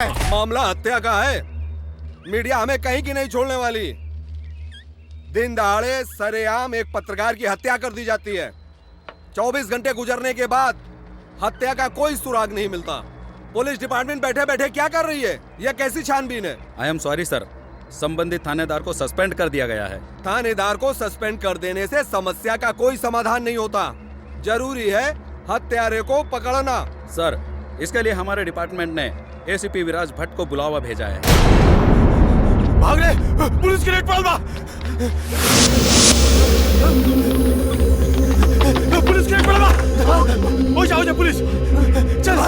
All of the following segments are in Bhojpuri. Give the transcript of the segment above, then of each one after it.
मामला हत्या का है। मीडिया हमें कहीं की नहीं छोड़ने वाली। दिन दहाड़े सरेआम एक पत्रकार की हत्या कर दी जाती है। 24 घंटे गुजरने के बाद हत्या का कोई सुराग नहीं मिलता। पुलिस डिपार्टमेंट बैठे बैठे क्या कर रही है? यह कैसी छानबीन है? आई एम सॉरी सर, संबंधित थानेदार को सस्पेंड कर दिया गया है। थानेदार को सस्पेंड कर देने से समस्या का कोई समाधान नहीं होता। जरूरी है हत्यारे को पकड़ना। सर, इसके लिए हमारे डिपार्टमेंट ने एसीपी विराज भट्ट को बुलावा भेजा है। भाग ले, पुलिस की रेड पालवा। पुलिस की रेड पालवा। हो जाओ पुलिस, चल।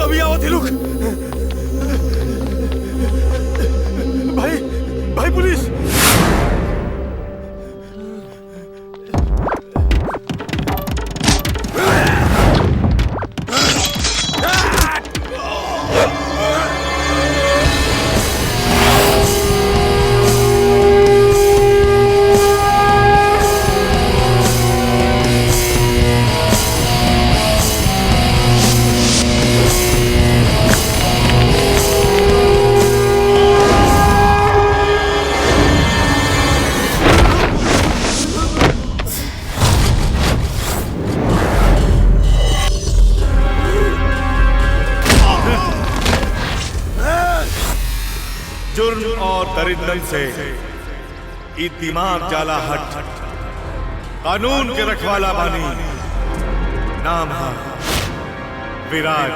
अभी आओ थे, रुक। भाई पुलिस। जुर्म और दरिंदन से ई दिमाग जाला हट। कानून के रखवाला बानी, नाम है विराज।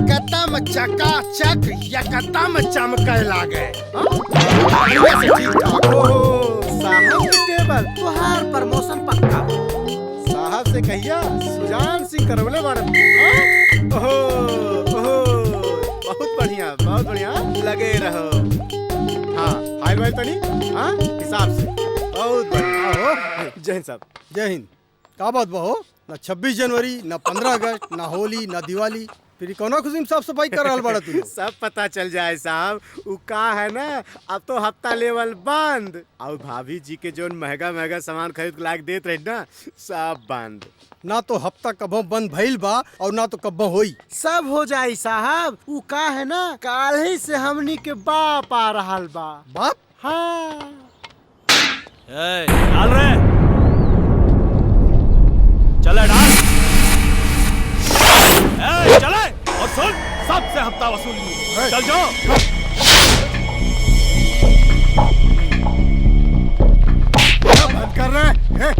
एकदम चकाचक एकदम चमके लागे। बढ़िया से ठीक ठाक। ओहो, साहब की टेबल तुहार प्रमोशन पक्का। साहब से कहिया सुजान सिंह करवले बाड़न। ओहो ओहो, बहुत बढ़िया लगे रहो। हाँ हाय भाई तनी, हाँ हिसाब से बहुत बढ़िया हो। जय हिंद साहब। जय हिंद। का बात बा हो? ना 26 जनवरी, ना 15 अगस्त, ना होली, ना दिवाली, फिर कौना खुशी में साफ सफाई कर रहल बाड़ा तू? सब पता चल जाए साहब। उ का है ना, अब तो हफ्ता लेवल बंद। और भाभी जी के जो महंगा महंगा सामान खरीद लाके देत रहे ना, सब बंद। ना तो हफ्ता कबो बंद भइल बा और ना तो कबो होई। सब हो जाए साहब। उ का है ना, काल ही से हमनी के बाप आ रहल बा। बाप? हाँ डाल रहे चले डाल। चले और सुन, सबसे हफ्ता वसूल चल जाओ। बंद कर रहे हैं।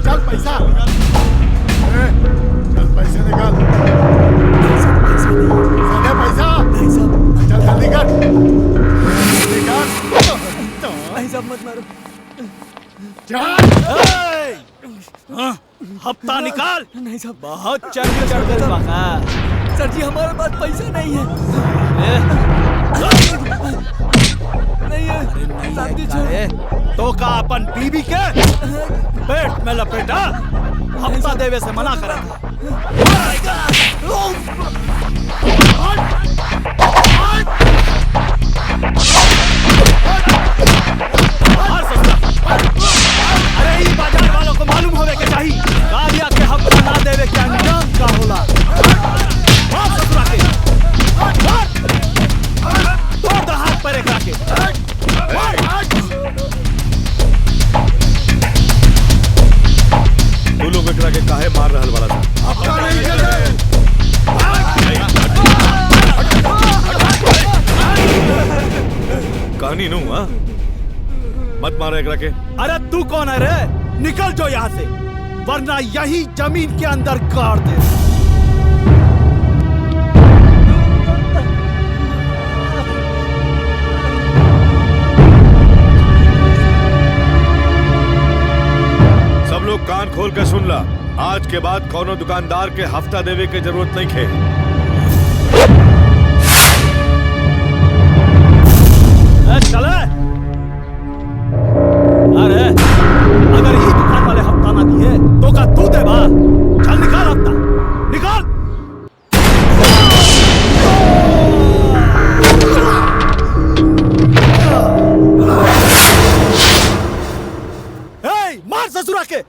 चल पैसा पैसे निकाल। पैसा चल जल्दी कर। मत मारो। हफ्ता निकाल। नहीं साहब, बहुत चढ़ गए सर जी, हमारे पास पैसा नहीं है। नहीं है शादी छोड़। तो का अपन बीबी के पेट में लपेटा, हफ्ता देवे से मना करा। अरे ई बाजार वालों को मालूम होवे के चाहिए गाड़िया के हफ्ता ना देवे के अंजाम का होला। ससुरा के तोड़ दो हाथ पर एक राके। तू लोग एकरा के काहे मार रहल वाला था? कहानी नू हाँ? मत मारो एकरा के। अरे तू कौन है रे? निकल जो यहाँ से, वरना यही जमीन के अंदर गाड़ दे। सब लोग कान खोल के सुन ला, आज के बाद कोनो दुकानदार के हफ्ता देवे के जरूरत नहीं खे। चले। अरे अगर ये दुकान वाले हफ्ता ना दिए तो का तू दे बा? चल निकाल हफ्ता, निकाल। मार ससुरा के।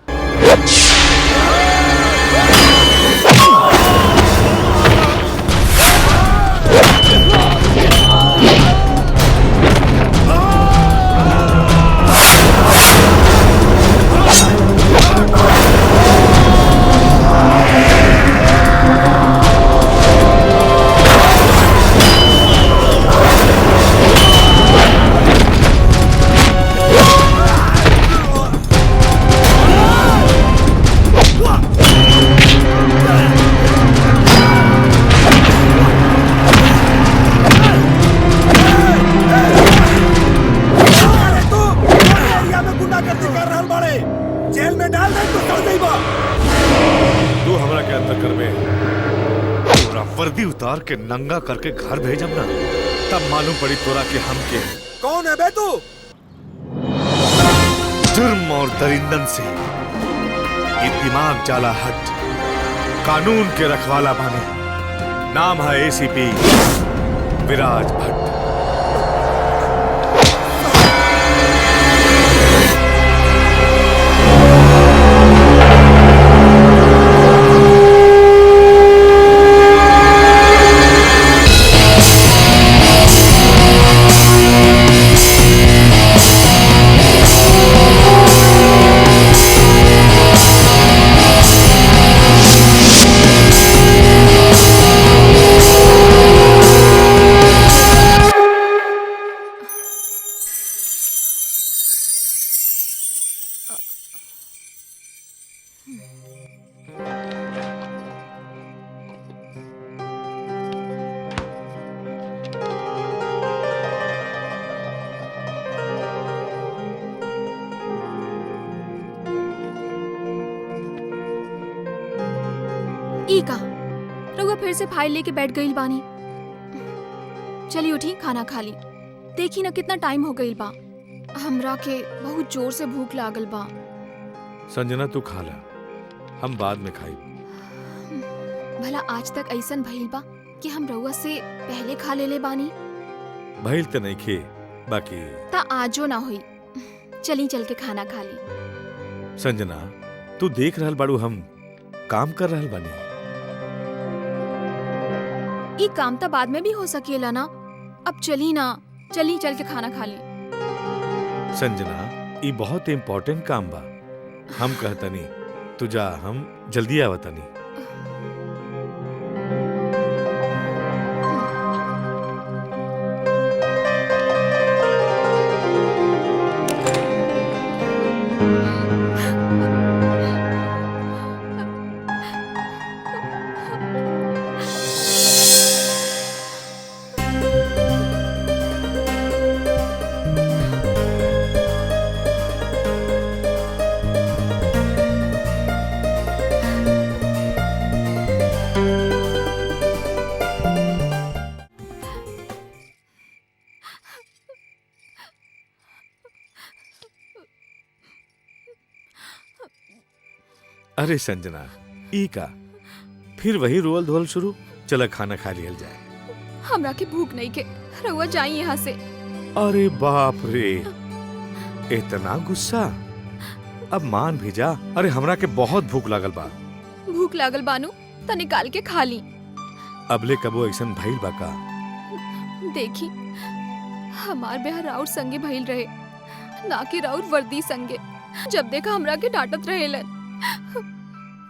वर्दी उतार के नंगा करके घर भेजम ना, तब मालूम पड़ी तोरा के हम के। कौन है बे तू? जुर्म और दरिंदन से ये दिमाग जाला हट, कानून के रखवाला बने। नाम है एसीपी विराज भट्ट। ई का रउआ फिर से फाइल लेके बैठ गई बानी। चली उठी, खाना खा ली। देखी ना कितना टाइम हो गई बा। हमरा के बहुत जोर से भूख लागल बा। संजना तू खा ला, हम बाद में खाई। भला आज तक ऐसन भइल बा कि हम रउआ से पहले खा लेले बानी? भइल त नहीं खे, बाकी ता आजो ना हुई। चली चल के खाना खा ली। संजना तू देख रहल बाड़ू हम काम कर रहल बानी। ई काम तो बाद में भी हो सकेला ना। अब चली ना, चली चल के खाना खा ली। संजना ये बहुत इम्पोर्टेंट काम बा, हम कहतनी तू जा, हम जल्दी आवतनी। अरे संजना ई का फिर वही रोल धोल शुरू। चला खाना खा लिया जाए। हमरा के भूख नहीं के, रउआ जाई यहाँ से। अरे बाप रे, इतना गुस्सा। अब मान भी जा। अरे हमरा के बहुत भूख लागल बा। भूख लागल बानू त निकाल के खा ली। अबले कबो ऐसन भइल बा का? देखी हमार ब्याह राउर संगे भइल रहे, ना कि राउर वर्दी संगे। जब देखा हमरा के डांटत रहेलन।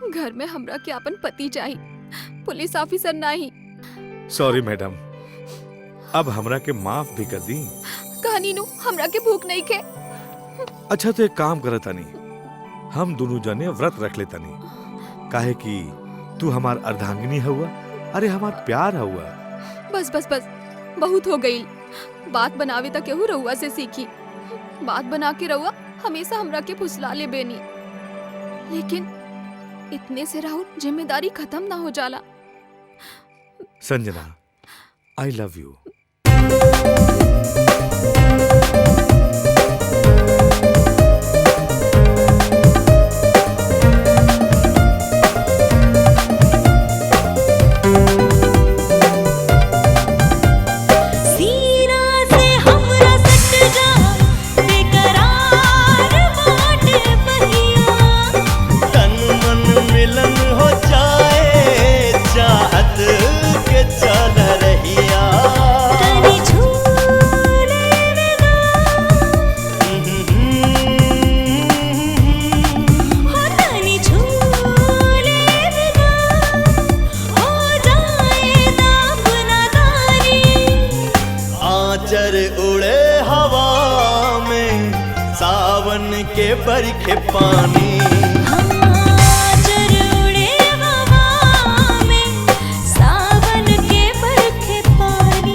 घर में हमरा के अपन पति चाहिए, पुलिस ऑफिसर नहीं। सॉरी मैडम, अब हमरा के माफ भी कर दी। कहानी नु हमरा के भूख नहीं के। अच्छा तो एक काम करत तानी, हम दोनों जने व्रत रख लेतानी। काहे कि तू हमार अर्धांगिनी हुआ, अरे हमार प्यार हुआ। बस बस बस, बहुत हो गई। बात बनावे तक केहू रउआ से सीखी। बात बना के रउआ हमेशा हमरा के फुसला ले बेनी, लेकिन इतने से राहुल जिम्मेदारी खत्म ना हो जाला। Sanjana I love you. के बरखे पानी उड़े हवा में, सावन के बरखे पानी।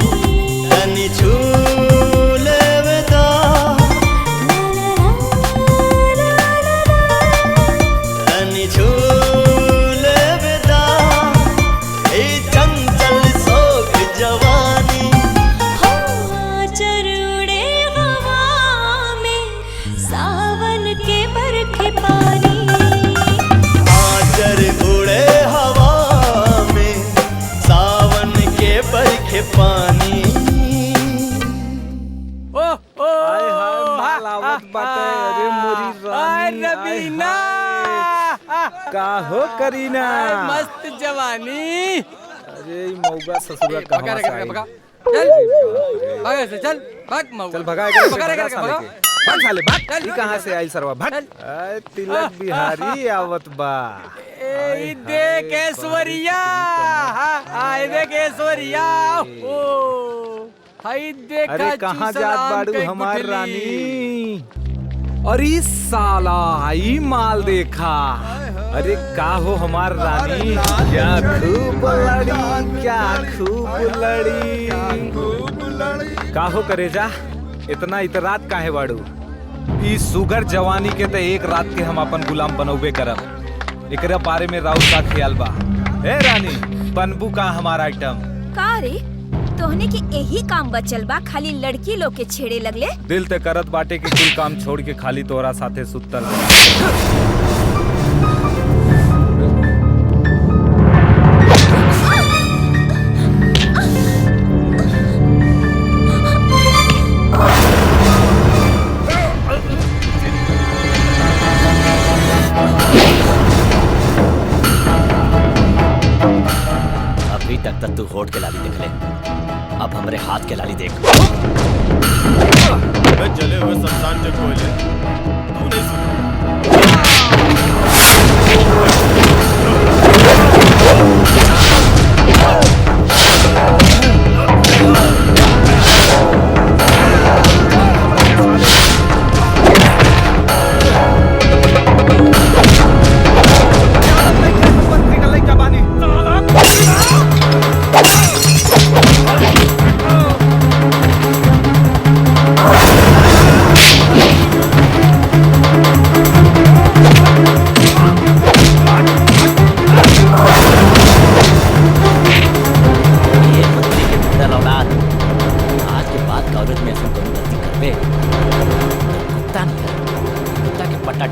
तनी झूले विदा, तनी झूले विदा, ए चंचल सोख जवानी। उड़े हवा में, सावन के बरखे पानी। आचर उड़े हवा में, सावन के बरखे पानी। अरे मोरी रवीना, का हो करीना, मस्त जवानी। अरे ई मौगा ससुरा कहां से आई? चल भाग से, चल भाग मौगा, चल भगा के भगा भाग साले भाग। ई कहां से आई सरवा भाग। अरे तिलक बिहारी आवत बा। ए देख ऐश्वर्या, आए देख ऐश्वर्या। ओ हाय देखा। अरे कहां जात बाड़ू हमार रानी? अरे साला ई माल देखा। अरे का हो हमार रानी, क्या खूब लड़ी, क्या खूब लड़ी। का हो करेजा, इतना इतरात काहे बाड़ू? ई सुगर जवानी के तो एक रात के हम अपन गुलाम बनौबे करब। एकरा बारे में राउत का ख्याल बा। ए रानी, बनबू का हमारा आइटम? का रे, तोहने के यही काम बचल बा, खाली लड़की लोग के छेड़े लगले? दिल ते करत बाटे कि कुल काम छोड़ के खाली तोरा साथे सुतल बा। अभी तक तू होठ के लाली देख ले, अब हमरे हाथ के लाली देख। जले हुए शमशान के कोयले तू नहीं सुन।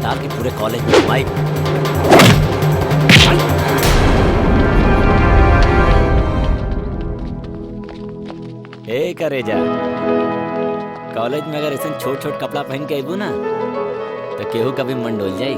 डाल के पूरे कॉलेज में माइक। ए करे जा, कॉलेज में अगर ऐसे छोट छोट कपड़ा पहन के आईबू ना तो केहू कभी मन डोल जाई।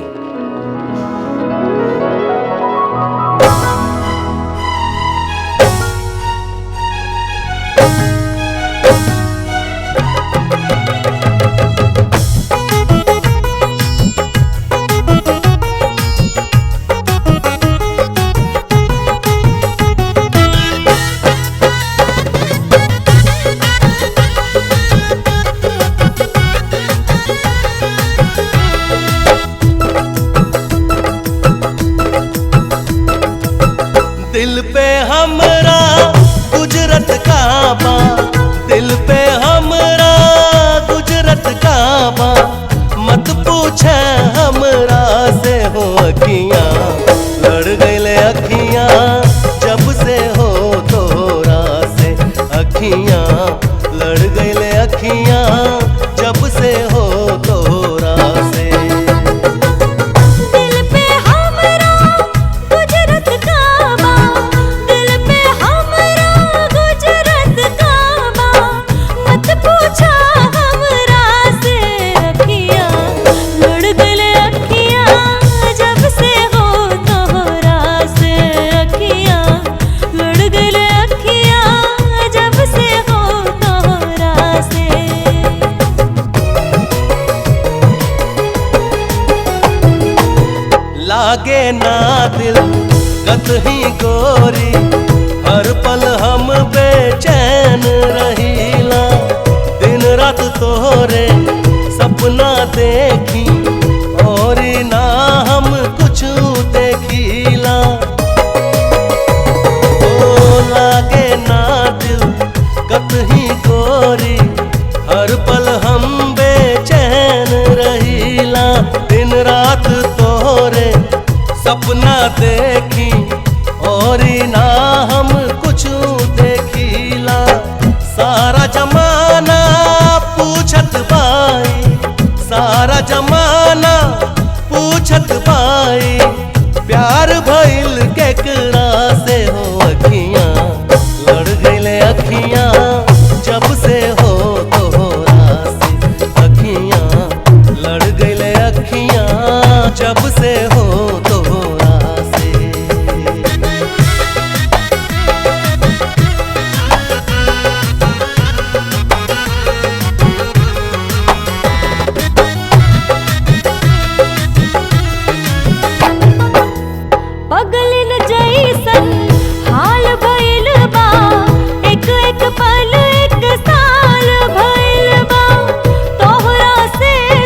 दिल पे हमरा गुजरत का बा, दिल पे हमरा गुजरत का बा, मत पूछे हमरा से हो अखियां लड़ गईले अखियां जब से हो तोरा से, अखियां लड़ गईले अखियां जब से हो तोरा से। लागे ना दिल कतही गोरी, हर पल हम बेचैन रहीला, दिन रात तोरे सपना देखी और ना हम कुछ देखीला। ओ लागे ना दिल कतही गोरी, हर पल हम बेचैन रहीला, दिन रात तोरे सपना देखी और ना हम कुछ देखीला। सारा जमाना पूछत बाई, सारा जमाना पूछत बाई, प्यार भइल केकरा से हो अखियां लड़ गईले अखियां जब से हो तोरा से, अखियां लड़ गईले अखियां जब से हो तोहरा से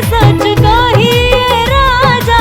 सच कही राजा,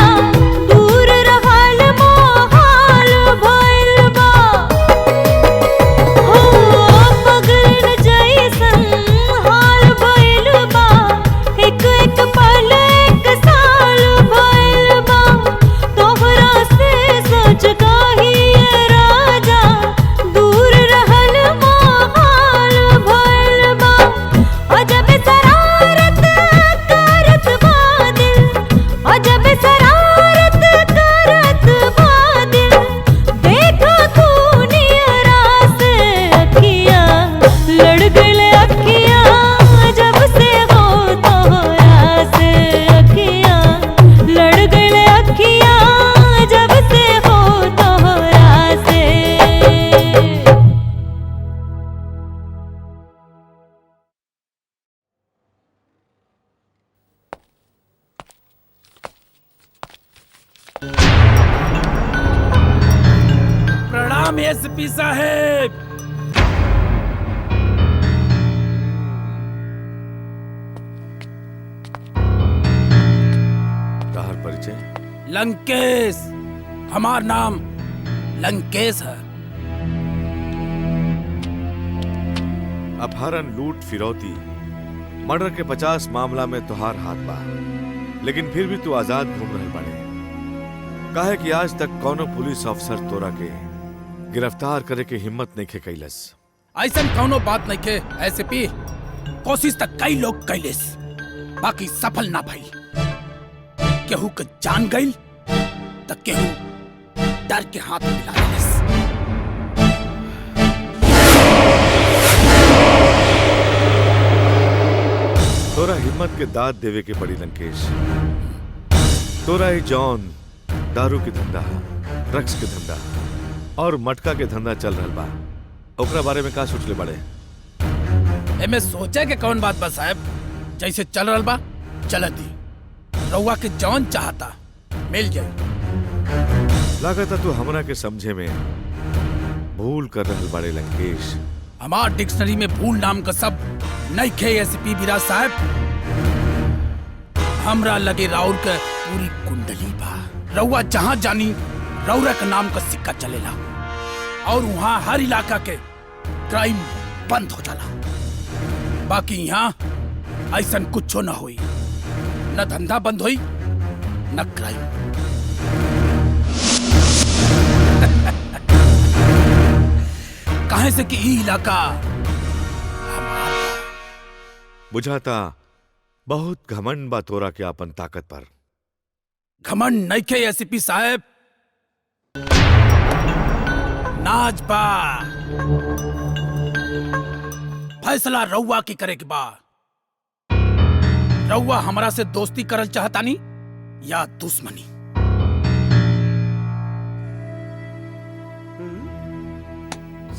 प्रणाम एसपी साहेब। ताहर परिचय? लंकेश, हमार नाम लंकेश है। अपहरण, लूट, फिरौती, मर्डर के 50 मामला में तुहार हाथ बा, लेकिन फिर भी तू आजाद घूम रहे बड़े। काहे कि आज तक कौनो पुलिस अफसर तोरा के गिरफ्तार करे के हिम्मत नहीं खे कैलस। ऐसा कौनो बात नहीं के एसपी, कोशिश तक कई लोग कैलिस, बाकी सफल ना भई। केहू के जान गई त केहू डर के हाथ मिला लेलिस। तोरा हिम्मत के दाद देवे के पड़ी लंकेश। तोरा ही जॉन दारू के धंधा, ड्रग्स के धंधा और मटका के धंधा चल रहा बा, ओकरा बारे में का सोचले बड़े? एमे सोचे के कौन बात बा साहब, जैसे चल रहा बा चलती। रउआ के जॉन चाहता मिल जाए। लागता तू हमरा के समझे में भूल कर रहल बड़े लंकेश। हमार डिक्शनरी में भूल नाम का सब नहीं खे एसपी विराज साहब। हमरा लगे राउर के पूरी कुंडली बा। रउआ जहां जानी रउरा का नाम का सिक्का चलेला और वहां हर इलाका के क्राइम बंद हो जाला। बाकी यहाँ ऐसा कुछ न हुई, न धंधा बंद हुई न क्राइम। काहे से कि ई इलाका बुझाता बहुत घमंड बा तोरा के अपन ताकत पर। घमंड नहीं खे एसपी साहब, नाज बा। फैसला रउआ की करे के बा। रउआ हमरा से दोस्ती करल चाहतानी या दुश्मनी?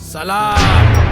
सलाम।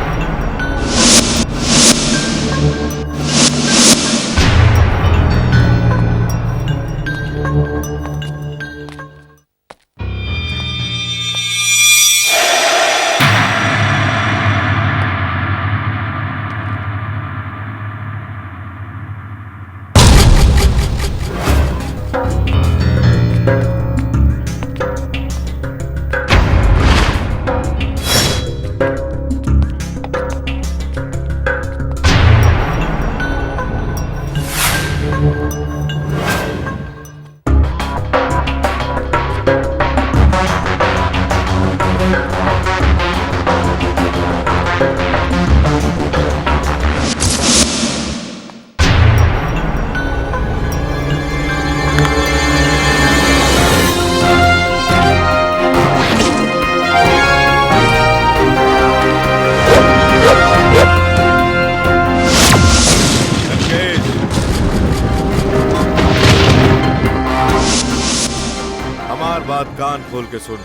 कान खोल के सुन,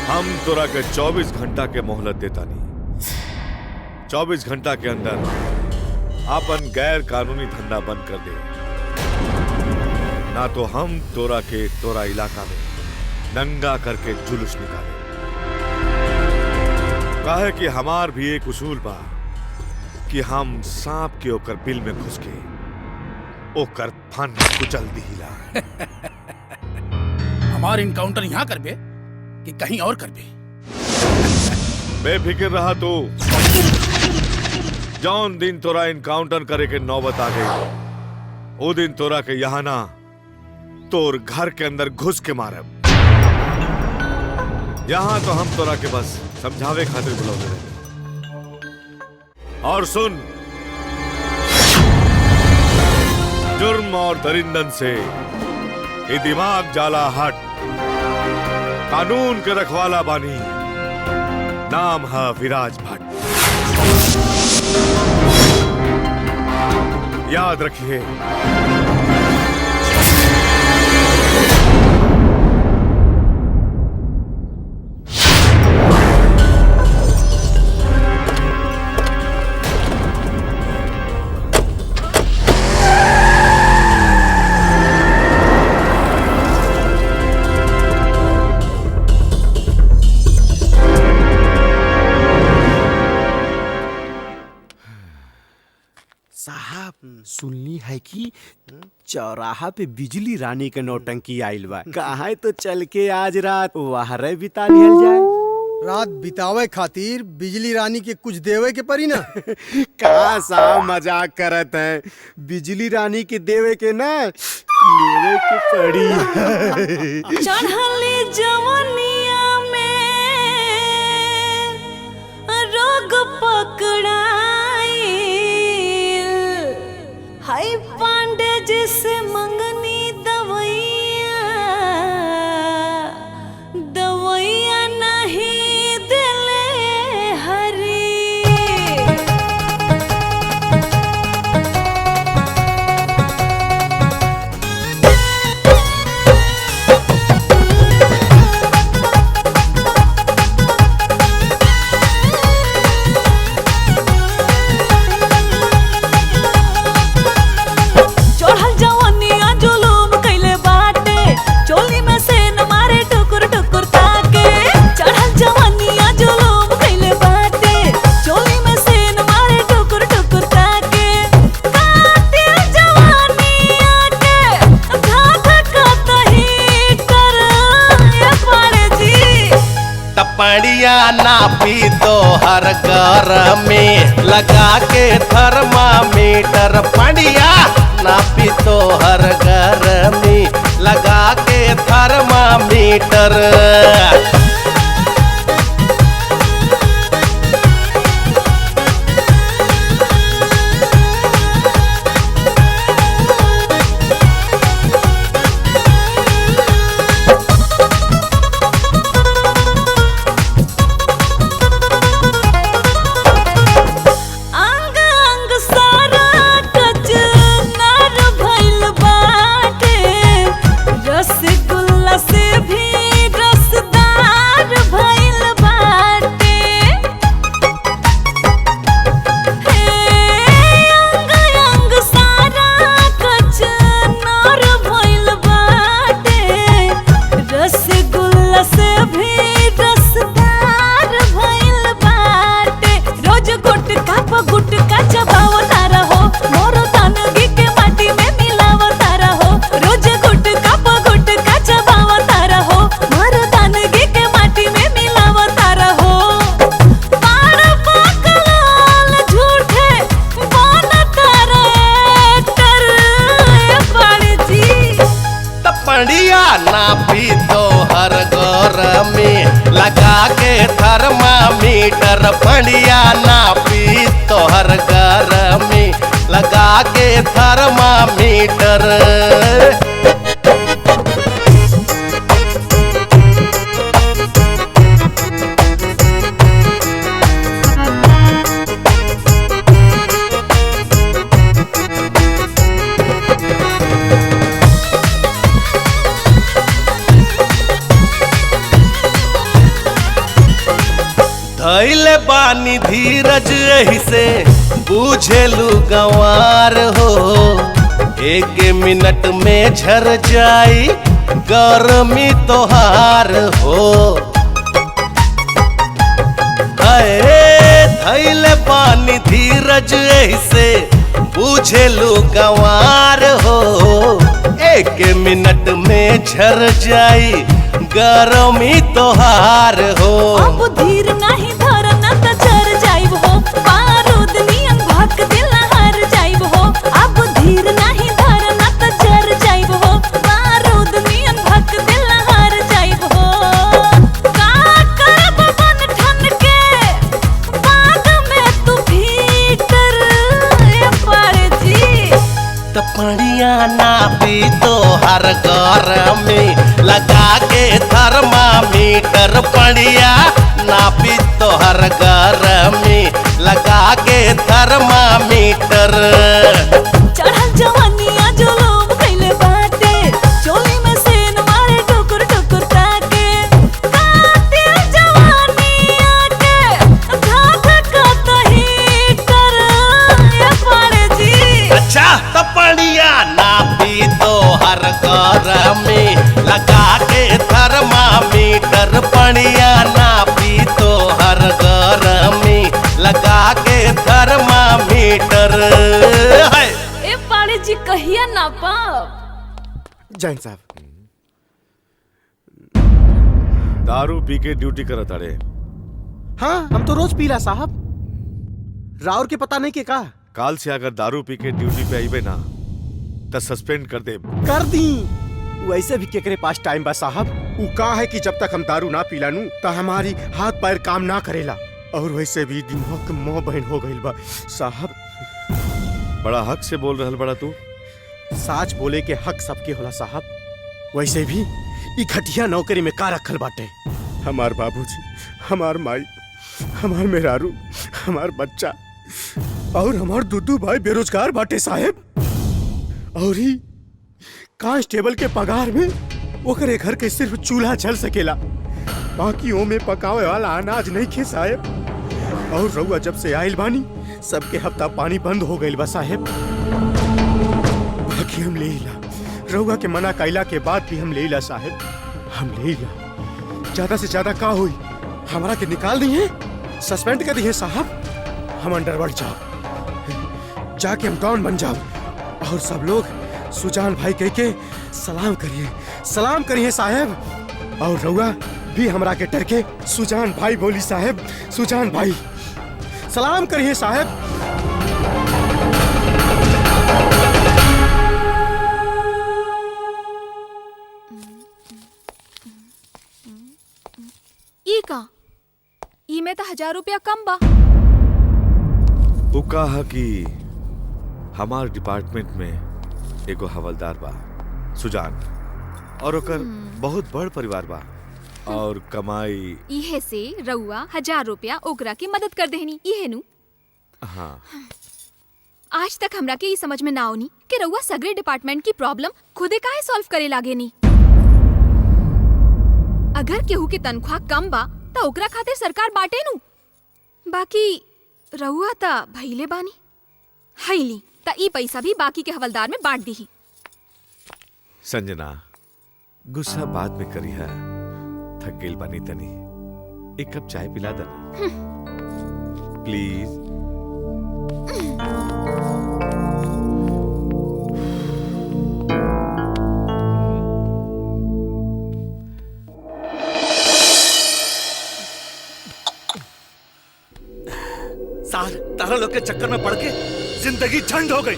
हम तोरा के 24 घंटा के मोहलत देता नहीं। 24 घंटा के अंदर अपन गैर कानूनी धंधा बंद कर दे, ना तो हम तोरा के तोरा इलाका में नंगा करके जुलूस निकाले। काहे कि हमार भी एक उसूल बा कि हम सांप के ओकर बिल में घुस के ओकर फन कुचल दिहिला। हमार इनकाउंटर यहाँ करबे कि कहीं और करबे? बेफिक्र रहा तू। जौन दिन तोरा इनकाउंटर करे के नौबत आ गई, वो दिन तोरा के यहाँ ना तोर घर के अंदर घुस के मारब। यहाँ तो हम तोरा के बस समझावे खातिर बुलावे रहे। और सुन, जुर्म और दरिंदन से ये दिमाग जाला हट। कानून के रखवाला बानी, नाम है विराज भट्ट। याद रखिए। है कि चौराहा पे बिजली रानी के नौटंकी आइल बा। कहाँ तो चल के आज रात वहां बिता लिहल जाए। रात बितावे खातिर बिजली रानी के कुछ देवे के परी ना। का सा मजाक करत है, बिजली रानी के देवे के ना लेवे के पड़ी। चढ़ले जवनिया में रोग पकड़ाई, हाय पांडे जिसे मंगनी दवैया, दवैया नहीं दिले हरी। चढ़ल जवनिया जुलूम कइले बाटे, चोली में से न मारे टुकुर टुकुर ताके। चढ़ल जवनिया जुलूम कइले बाटे, चोली में से न मारे टुकुर टुकुर ताके। कातिल जवानिया के घाट कतही कर ये पाड़े जी। टपड़िया नापी तो हर घर में लगा के थर्मामीटर, पड़िया नापी तो हर घर में लगा के थर्मामीटर। अंग अंग सारा कचनार भइल बाटे, रसगुल्ला से भी रसदार भइल बाटे। अंग अंग सारा कचनार भइल बाटे, रसगुल्ला से भी रसदार भइल बाटे। रोज गुटका प गुटका चबावता रहो, मोरो तनगी के माटी में मिलावता रहो। रोज गुटका प गुटका चबावता रहो, मोरो तनगी के माटी में मिलावता रहो। पार पाकलाल झूठे बनता रहे कर ये पाड़े जी। टपड़िया नापी तो हर घर में लगा के थर्मामीटर, पड़िया नापी तो हर घर में लगा के थर्मामीटर। धैले बानी धीरज एही से बूझेलू गंवार हो, एक मिनट में झर जाई गर्मी तोहार हो। धैले बानी धीरज एही से बूझेलू गंवार हो, एक मिनट में झर जाई गर्मी तोहार हो। अब धीर नहीं धरना त चर जाइब हो, बारूद नियन भक दिल हार जाइब हो। अब धीर नहीं धरना त चर जाइब हो, बारूद नियन भक दिल हार जाइब हो। का करब बन ठन के बाग में तू भीतर ये पाड़े जी। टपड़िया नापी तो हर घर में लगा के थर्मामीटर, पड़िया नापी तो हर घर में लगा के थर्मामीटर। चढ़ल जवनिया जुलूम कइले बाटे, चोली में से न मारे टुकुर टुकुर ताके। कातिल जवानिया के घाट कतही कर ये पाड़े जी। अच्छा टपड़िया नापी तो हर घर में लगा के थर्मामीटर, पड़िया नापी तो हर घर में लगा के थर्मामीटर। ए पाड़े जी कहिया नापा? जैन साहब दारू पी के ड्यूटी करत अड़े। हाँ हम तो रोज पीला साहब। राउर के पता नहीं के का काल से अगर दारू पी के ड्यूटी पे आईबे ना तो सस्पेंड कर दे। कर दी। वैसे भी केकरे पास टाइम बा साहब। उ का है कि जब तक हम दारू ना पीला नू तो हमारी हाथ पैर काम ना करेला। और वैसे भी दिमाग के मोह बहन हो गइल बा साहब। बड़ा हक से बोल रहल बड़ा तू। साच बोले के हक सबके होला साहब। वैसे भी ई घटिया नौकरी में का रखल बाटे। हमार बाबूजी, हमार माई, हमार मेहरारू, हमार बच्चा और हमार दूधू भाई बेरोजगार बाटे साहेब। और ही कांस्टेबल के पगार में ओकरे घर के सिर्फ चूल्हा चल सकेला, बाकी ओ में पकावे वाला अनाज नहीं खे साहेब। और रउआ जब से आइल बानी सबके हफ्ता पानी बंद हो गइल बा साहेब। बाकी हम लेला, रउआ के मना कैला के बाद भी हम लेला साहेब। हम लेला। ज्यादा से ज्यादा का हुई? हमारा के निकाल दी है, सस्पेंड कर दी है साहब। हम अंडरवर्ल्ड जाओ, जाके हम डॉन बन जाओ और सब लोग सुजान भाई कह के सलाम करिए साहेब। और रउआ भी हमरा के डर के सुजान भाई बोली साहेब। सुजान भाई सलाम करिए साहेब। ई का ई में तो 1000 रुपया कम बा। वो कहा कि हमार डिपार्टमेंट में एगो हवलदार बा सुजान, और ओकर बहुत बड़ परिवार बा और कमाई इहे से रउआ 1000 रुपया ओकरा की मदद कर देहनी। इहे नु। हाँ। आज तक हमरा के ई समझ में ना आउनी कि रउआ सगरे डिपार्टमेंट की प्रॉब्लम खुदे काहे सॉल्व करे लागे नी। अगर केहू के तनख्वाह कम बा त ओकरा खातिर सरकार बाटे नु। बाकी रउआ ता भइले बानी हईली ता ई पैसा भी बाकी के हवलदार में बांट दी। संजना गुस्सा बाद में करी है, थक गइल बानी तनी। एक कप चाय पिला देना प्लीज। सार तारा लोग के चक्कर में पड़ के जिंदगी झंड हो गई।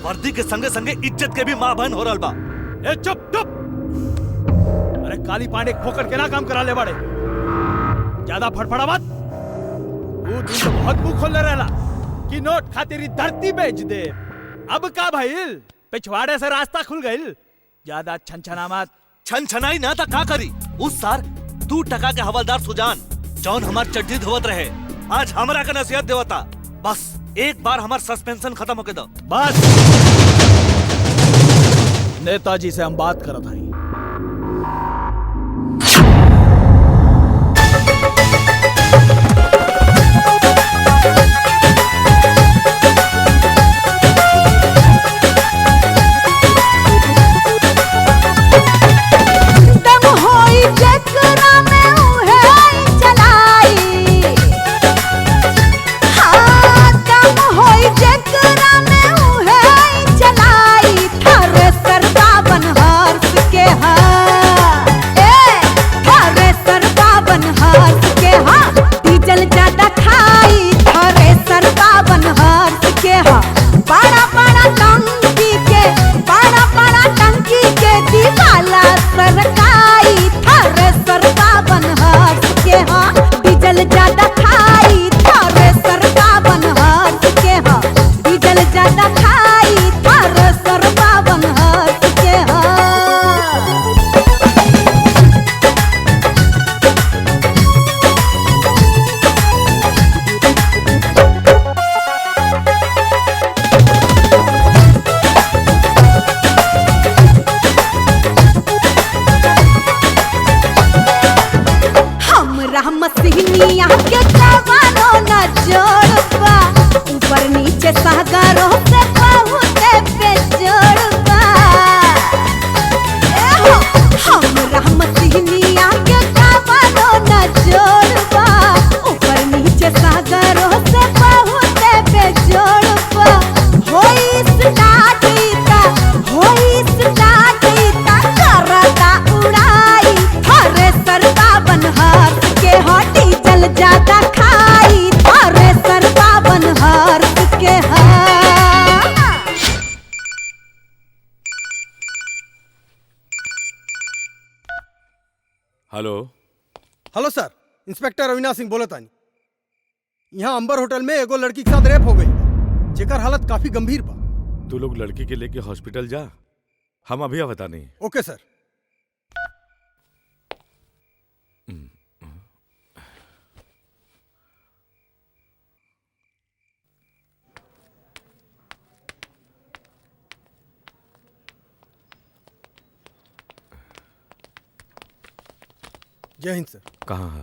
वर्दी के संगे संगे इज्जत के भी मां बहन हो रहा बा। ए चुप चुप। अरे काली पांडे खोकर के ना काम करा ले बाड़े। ज्यादा फड़फड़ा मत। वो दिन तो बहुत मुंह खोल रहला कि नोट खातिर धरती बेच दे। अब का भइल? पिछवाड़े से रास्ता खुल गइल। ज्यादा छनछना मत। छनछनाई ना था का करी। उस सार 2 टका के हवलदार सुजान जौन हमार चड्डी धोवत रहे आज हमरा का नसीहत देवता। बस एक बार हमार सस्पेंशन खत्म होके दो बस। नेताजी से हम बात करत हई। सागरों से बहुत बेजोड़ होई स्टार्ट हेलो हेलो सर, इंस्पेक्टर अविनाश सिंह बोलत आनी। यहाँ अंबर होटल में एगो लड़की के साथ रेप हो गई, जेकर हालत काफी गंभीर बा। तू लोग लड़की के लेके हॉस्पिटल जा, हम अभी बता नहीं। ओके सर। जय हिंद सर। कहाँ है?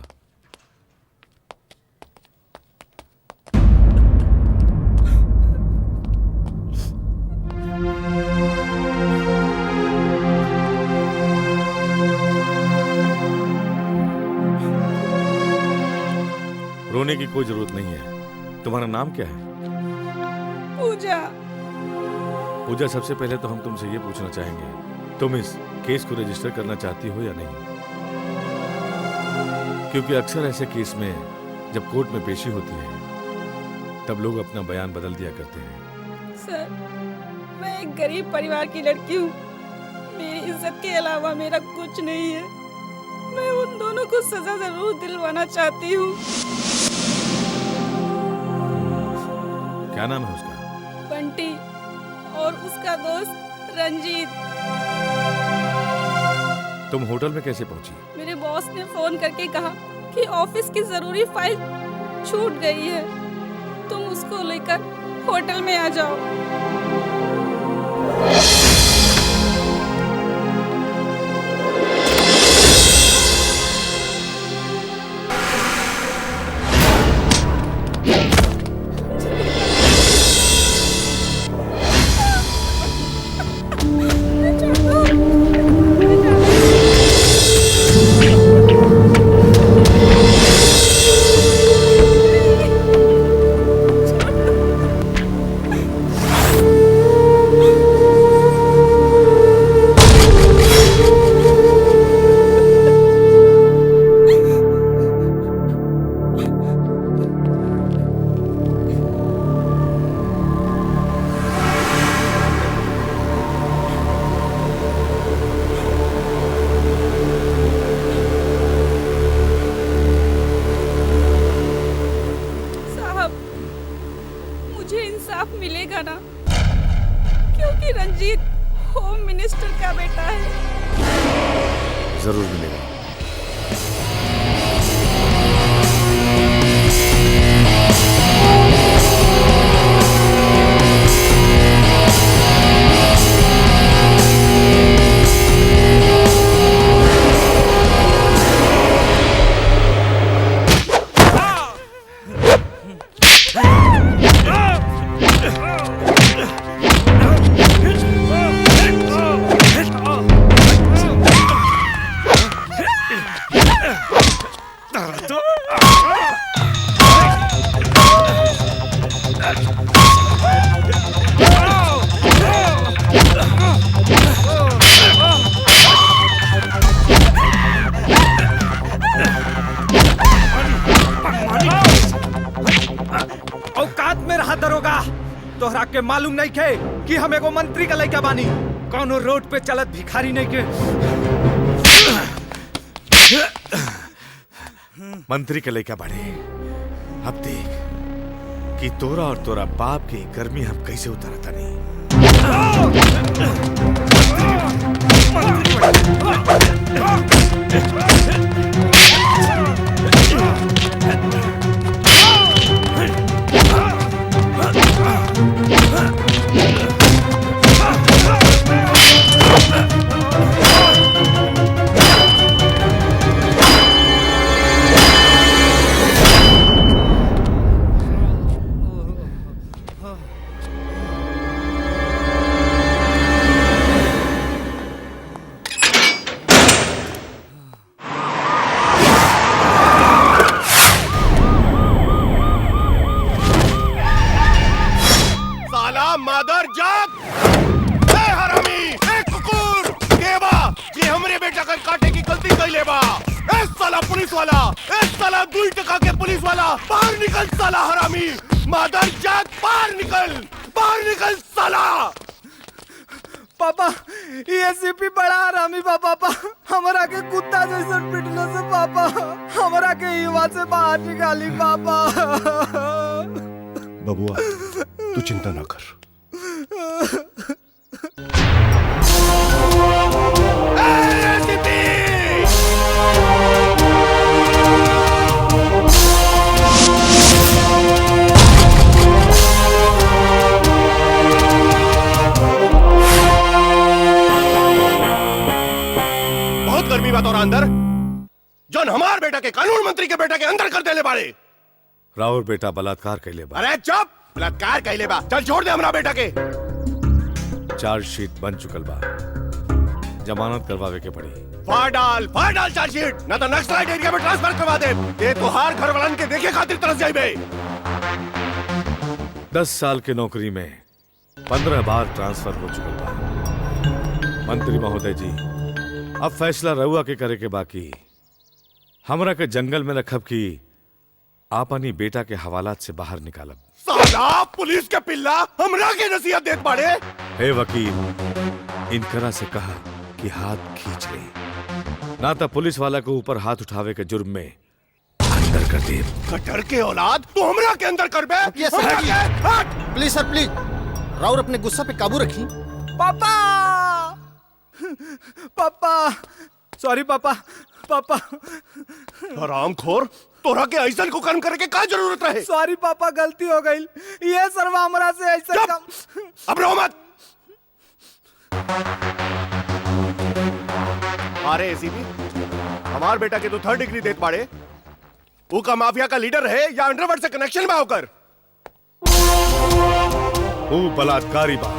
रोने की कोई जरूरत नहीं है। तुम्हारा नाम क्या है? पूजा। पूजा, सबसे पहले तो हम तुमसे ये पूछना चाहेंगे, तुम इस केस को रजिस्टर करना चाहती हो या नहीं? क्योंकि अक्सर ऐसे केस में जब कोर्ट में पेशी होती है तब लोग अपना बयान बदल दिया करते हैं। सर, मैं एक गरीब परिवार की लड़की हूँ। मेरी इज्जत के अलावा मेरा कुछ नहीं है। मैं उन दोनों को सजा जरूर दिलवाना चाहती हूँ। क्या नाम है उसका? बंटी और उसका दोस्त रंजीत। तुम होटल में कैसे पहुंची? मेरे बॉस ने फोन करके कहा कि ऑफिस की जरूरी फाइल छूट गई है, तुम उसको लेकर होटल में आ जाओ। जरूर मिलेगा। तोहरा के मालूम नहीं खे कि हम एगो मंत्री का लइका बानी, कौनो रोड पे चलत भिखारी नहीं के। मंत्री के लइका बाड़े, अब देख कि तोरा और तोरा बाप की गर्मी हम कैसे उतारता नहीं। पापा ये सीपी बड़ा हरामी बा पापा, हमरा के कुत्ता जैसा पिटने से पापा हमरा के युवा से बाहर निकाली पापा। बबुआ तू चिंता ना कर। बहुत गर्मी बात और अंदर जौन हमार बेटा के कानून मंत्री के बेटा के अंदर कर देले बाड़े। राउर बेटा बलात्कार कैले बा। अरे चुप, बलात्कार कैले बा। चल छोड़ दे हमरा बेटा के। चार्जशीट बन चुकल बा, जमानत करवावे के पड़ी। फाड़ डाल चार्जशीट, ना तो नक्सलाइट एरिया में ट्रांसफर करवा दे। ये तो हार घर वालन के देखे खातिर तरस जाइबे। 10 साल के नौकरी में 15 बार ट्रांसफर हो चुकल बा। मंत्री महोदय जी, अब फैसला रहुआ के करे के बाकी। हमरा के जंगल में रखब की आपनी बेटा के हवालात से बाहर निकालब। साला पुलिस के पिल्ला हमरा के नसीहत देत बाड़े। हे वकील, इनकरा से कहा कि हाथ खींच ले, ना तो पुलिस वाला को ऊपर हाथ उठावे के जुर्म में अंदर कर दे। कटर के औलाद तू हमरा के अंदर कर बे। प्लीज सर प्लीज, राउर अपने गुस्सा पे काबू रखी। पापा पापा सॉरी पापा पापा। हरामखोर, तोरा के ऐसा को कर्म करे के का जरूरत रहे। सॉरी पापा, गलती हो गई। ये सरवा हमरा से ऐसा काम। अब रो मत। अरे एसीपी, हमार बेटा के तो 3rd डिग्री देत बाड़े। वो का माफिया का लीडर है या अंडरवर्ल्ड से कनेक्शन में होकर? वो बलात्कारी बा,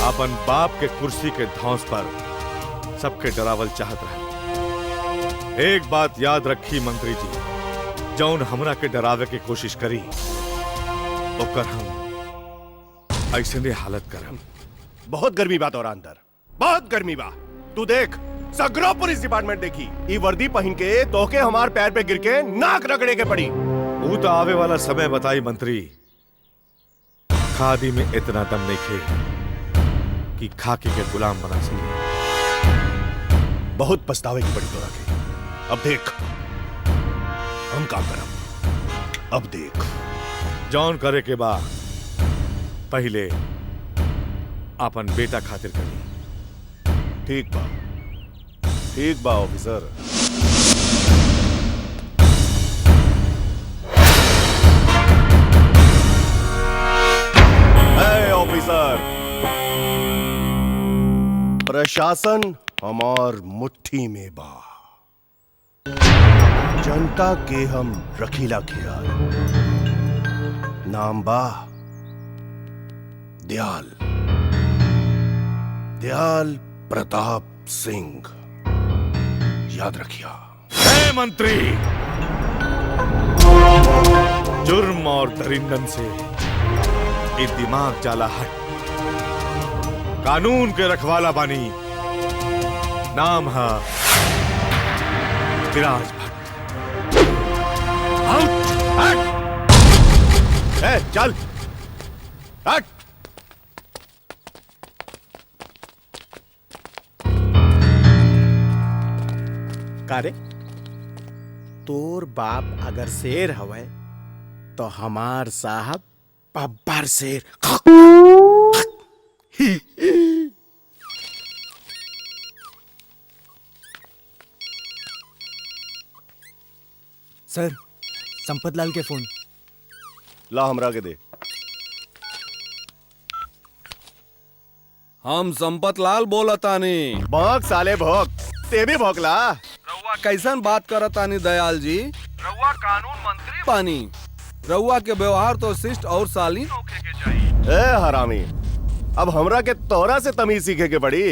अपन बाप के कुर्सी के धौंस पर सबके डरावल चाहत रहे। एक बात याद रखी मंत्री जी, जौन हमरा के डरावे की कोशिश करी ओकर हम ऐसे ने हालत करम। बहुत गर्मी बात और अंदर, बहुत गर्मी बा। तू देख, सगरो पुलिस डिपार्टमेंट देखी, ई वर्दी पहन के तोके हमार पैर पे गिर के नाक रगड़े के पड़ी। वो तो आवे वाला समय बताई मंत्री। खादी में इतना दम नहीं खे कि खाकी के गुलाम बना सके। बहुत पछतावे की पड़ी तोरा के। अब देख हम काम करब। अब देख जौन करे के बा पहले अपन बेटा खातिर करी। ठीक बा ऑफिसर। ऑफिसर, प्रशासन हमार मुट्ठी में बा। जनता के हम रखीला ख्याल। नाम बा दयाल प्रताप सिंह। याद रखिया। हे मंत्री, जुर्म और दरिंदन से ये दिमाग जाला हट। कानून के रखवाला बानी, नाम है विराज भट्ट। चल हट। कारे तोर बाप अगर शेर हवे तो हमार साहब बब्बर शेर। सर, संपत लाल के फोन। ला हमरा के दे। हम संपत लाल बोलतानी। भौंक साले भौंक, ते भी भौंकला। रउआ कैसन बात करतानी दयाल जी? रउआ कानून मंत्री पानी। रउआ के व्यवहार तो शिष्ट और शालीन होखे के चाहिए। ए हरामी, अब हमरा के तोरा से तमीज सीखे के पड़ी।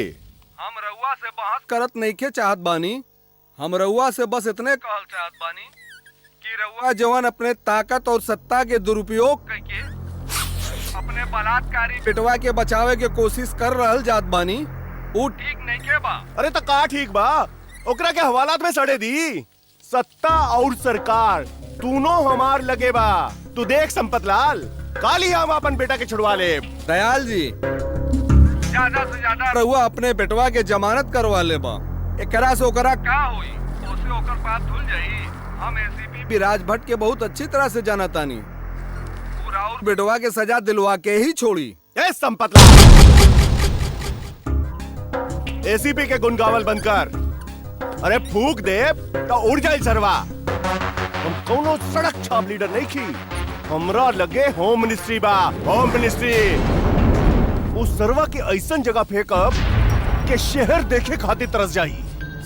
हम रउआ से बहस करत नहीं के चाहत बानी। हम रउआ से बस इतने कहल चाहत बानी कि रउआ जवान अपने ताकत और सत्ता के दुरुपयोग करके अपने बलात्कारी बेटवा के बचावे के कोशिश कर रहल जात बानी, वो ठीक नहीं के बा। अरे तो का ठीक बा? ओकरा के हवालात में सड़े दी। सत्ता और सरकार दोनों हमार लगे बा। तू देख संपत लाल, काली हम अपन बेटा के छुड़वा ले। दयाल जी, ज्यादा से ज्यादा रहुआ अपने बेटवा के जमानत करवा ले बा। एकरा से ओकरा का होई, ओसे ओकर बात धुल जाई। हम एसीपी विराज भट्ट के बहुत अच्छी तरह से जाना तानी। पूरा और बेटवा के सजा दिलवा के ही छोड़ी। ए संपतला, एसीपी के गुनगावल बंद कर। अरे फूक दे तो उड़ जाए सरवा। हम कोनो सड़क छाप लीडर नहीं की, हमरा लगे होम मिनिस्ट्री बा, होम मिनिस्ट्री। उस सरवा के ऐसन जगह फेंकब के शहर देखे खातिर तरस जाई।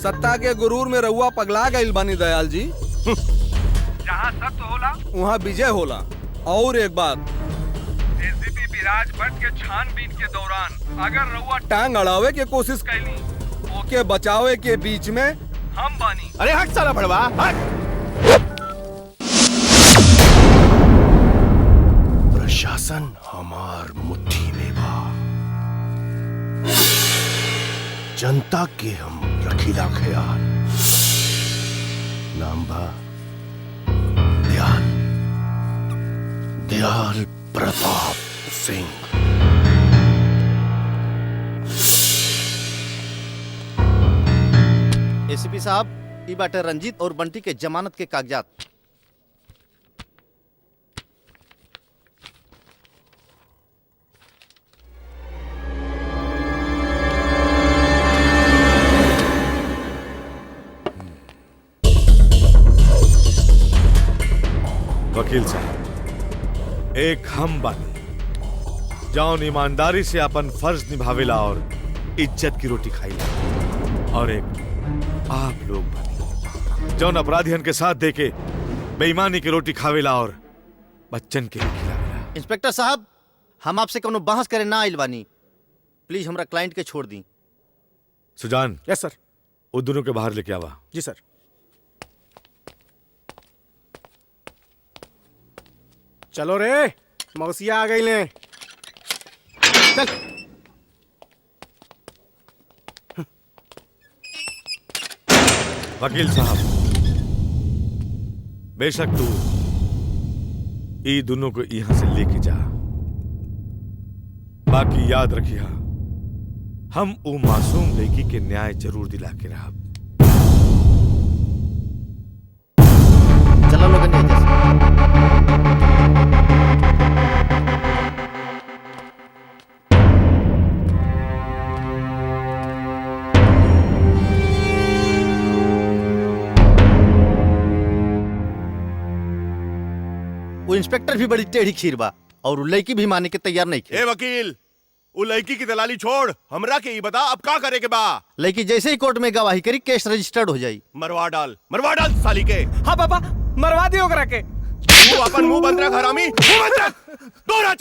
सत्ता के गुरूर में रहुआ पगला गइल बानी दयाल जी। जहाँ सत्य होला वहाँ विजय होला। और एक बात, एसीपी विराज भट्ट के छानबीन के दौरान अगर रहुआ टांग अड़ावे के कोशिश कैली, ओके बचावे के बीच में हम बानी। अरे हट साला भड़वा, हट। प्रशासन हमार मुट्ठी में बा, जनता के हम रखीला ख्याल। नाम बा दयाल, दयाल प्रताप सिंह। एसीपी साहब, ई बाटे रंजीत और बंटी के जमानत के कागजात। वकील साहब, एक हम बानी जौन ईमानदारी से अपन फर्ज निभावेला और इज्जत की रोटी खाईला, और एक आप लोग बानी जौन अपराधियन के साथ देके बेईमानी की रोटी खावेला और बच्चन के लिए खिलावेला। इंस्पेक्टर साहब, हम आपसे कोनो बहस करे ना आइल बानी, प्लीज हमरा क्लाइंट के छोड़ दी। सुजान। यस सर। वो दोनों के बाहर लेके आवा। जी सर। चलो रे, मौसिया आ गई ले। चल। वकील साहब, बेशक तू ई दोनों को यहां से लेके जा, बाकी याद रखिया हम वो मासूम लड़की के न्याय जरूर दिला के रहा। चलो लोगन वो इंस्पेक्टर भी बड़ी टेढ़ी खीर बा और लड़की भी माने के तैयार नहीं। ए वकील, वो लड़की की दलाली छोड़, हमरा के ही बता अब का करे के बा। लड़की जैसे ही कोर्ट में गवाही करी, केस रजिस्टर्ड हो जाई। मरवा डाल साली के। हाँ पापा, मरवा दियो ओकरा के। तू अपन मुंह बंद रख हरामी, मुंह बंद रख। दोरा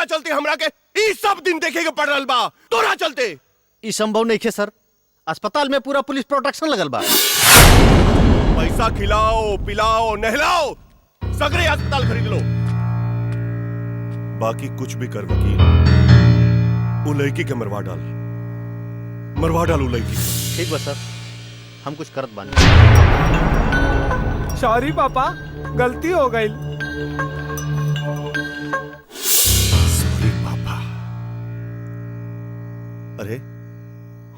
चलते हमरा के ई सब दिन देखे के पड़ रहल बा। दोरा चलते ई संभव नहीं है सर, अस्पताल में पूरा पुलिस प्रोटेक्शन लगल बा। पैसा खिलाओ, पिलाओ, नहलाओ, सगरे अस्पताल खरीद लो। बाकी कुछ भी कर वकील, वो लड़की के मरवा डाल वो लड़की। ठीक बा सर, हम कुछ करत बानी। सॉरी पापा, गलती हो गई। सॉरी पापा। अरे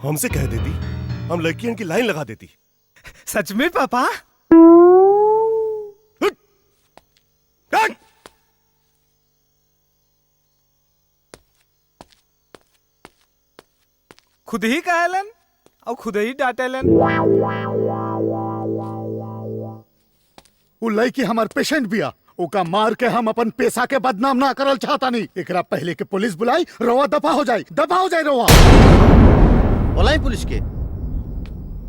हमसे कह देती, हम लड़कियों की लाइन लगा देती। सच में पापा? खुद ही कहलन और खुद ही डांटेलन। वो लड़की हमार पेशेंट बिया, ओका मार के हम अपन पैसा के बदनाम ना करल चाहता नहीं। एकरा पहले के पुलिस बुलाई, रोवा दफा हो जाए रोवा। बुलाई पुलिस के?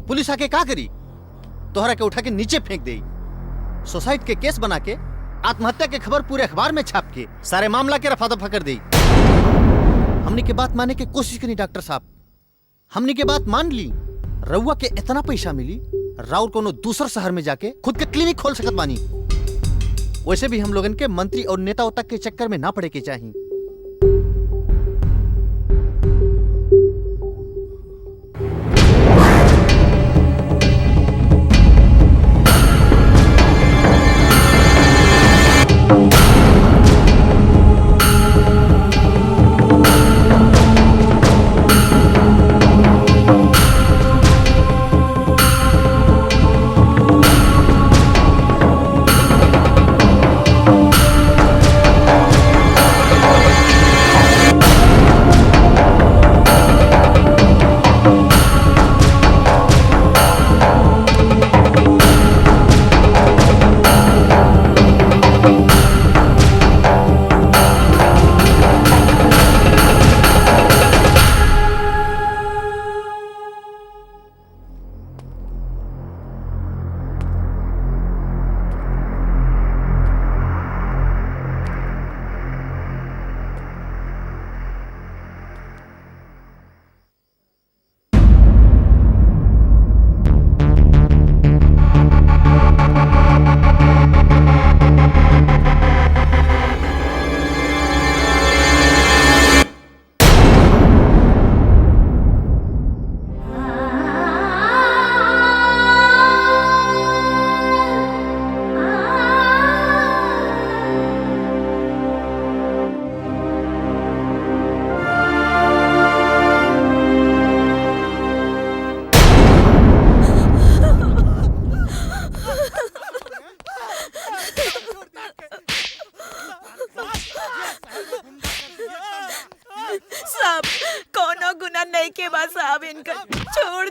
पुलिस आके का करी? तोहरा के उठा के नीचे फेंक दे। सुसाइड के केस बना के आत्महत्या के खबर पूरे अखबार में छाप के सारे मामला के रफा दफा कर दी। हमने के बात माने के कोशिश करी डॉक्टर साहब, हमने के बात मान ली। रउआ के इतना पैसा मिली, राउर कोनो दूसर शहर में जाके खुद के क्लिनिक खोल सकत बानी। वैसे भी हम लोगन के मंत्री और नेताओं तक के चक्कर में ना पड़े के चाहिए।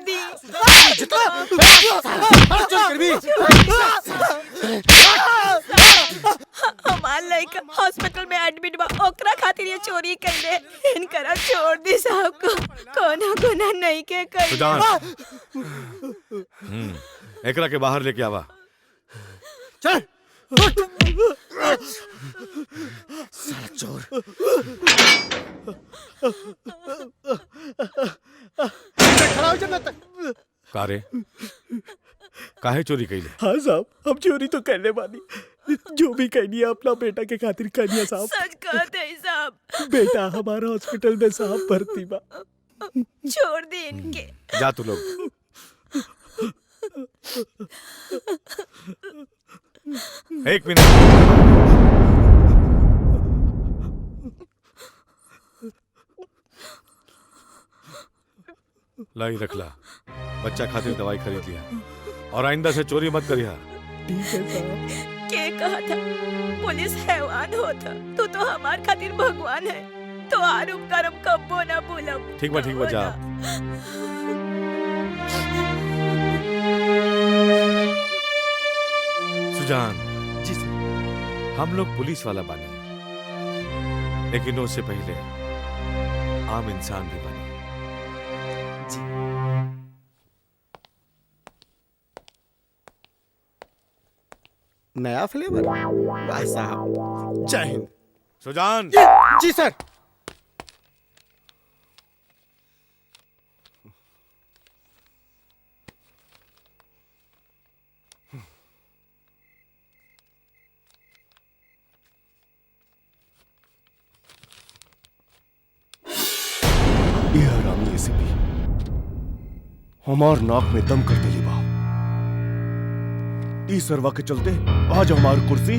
दी। हमार लड़का हॉस्पिटल में एडमिट बा, ओकरा खातिर ये चोरी कैले। इनकरा छोड़ दी साहब को, कोनो गुनाह नहीं के कर। सुजान, एकरा के बाहर लेके आवा। चल साला चोर। खड़ा हो जा तक। कारे काहे चोरी कैले? हाँ साहब, हम चोरी तो करने वाली, जो भी कहनी है अपना बेटा के खातिर कहनी है साहब। सच कहते हैं साहब। बेटा हमारा हॉस्पिटल में साहब भर्ती बा। छोड़ दी इनके। जा तू लोग। एक मिनट। लाई रख ला, बच्चा खातिर दवाई खरीद लिया और आइंदा से चोरी मत करिया। ठीक है साहब। के कहा था पुलिस हैवान होता, तू तो हमार खातिर भगवान है। तो आरूप करम कब्बो ना भूलम। ठीक बा जा। सुजान जी सर। हम लोग पुलिस वाला बने, लेकिन उससे पहले आम इंसान भी बने। नया फ्लेवर भाई साहब। जय हिंद। सुजान। जी सर। ये हरामी एसीपी हमार नाक में दम कर देली बा। ई सरवा के चलते आज हमार कुर्सी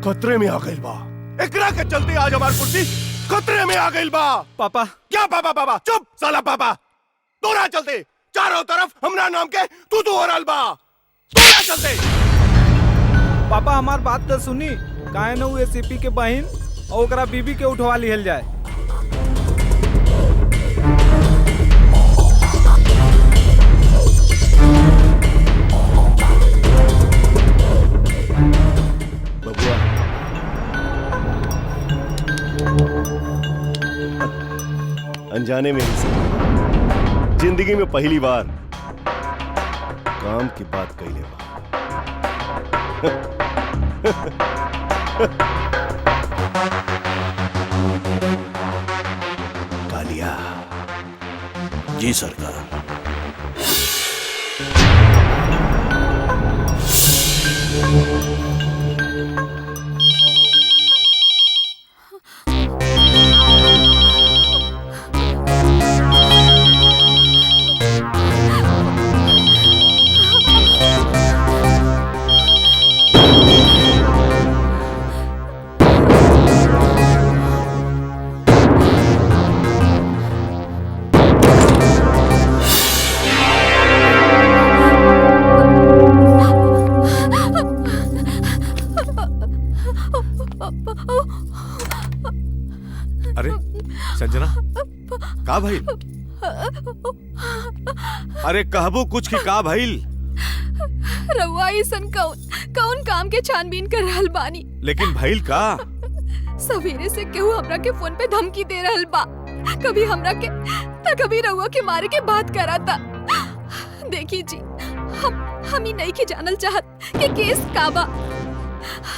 खतरे में आ गई बा। एकरा के चलते आज हमार कुर्सी खतरे में आ गई बा। पापा। क्या पापा? पापा चुप साला पापा। तोरा चलते चारों तरफ हमरा नाम के तू हो रहल बा। तोरा चलते। पापा हमार बात तो सुनी, काहे न एसीपी के बहन और ओकरा बीबी के उठवा लिहल जाए। अनजाने में ही सही, जिंदगी में पहली बार काम की बात कही ले। कालिया। जी सरकार। अरे संजना, का भइल? अरे कहबो कुछ की का भइल? रउआ ऐसन कौन काम के छानबीन कर रहल बानी। लेकिन भइल का? सवेरे से केहू हमरा के फोन पे धमकी दे रहल बा, कभी हमरा के त कभी रउआ के मारे के बात कराता। देखी जी, हम ही नहीं के जानल चाहत कि केस का बा।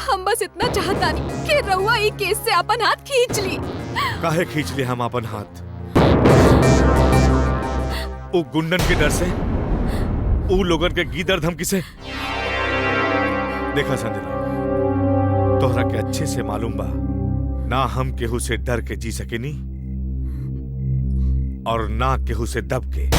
हम बस इतना चाहतानी कि रउआ ई केस से अपन हाथ खींच ली। काहे खींच ले हम अपन हाथ? ओ गुंडन के डर से, ओ लोगन के गीदड़ धमकी से। देखा संजना, तोहरा के अच्छे से मालूम बा ना हम केहू से डर के जी सकेनी और ना केहू से दब के।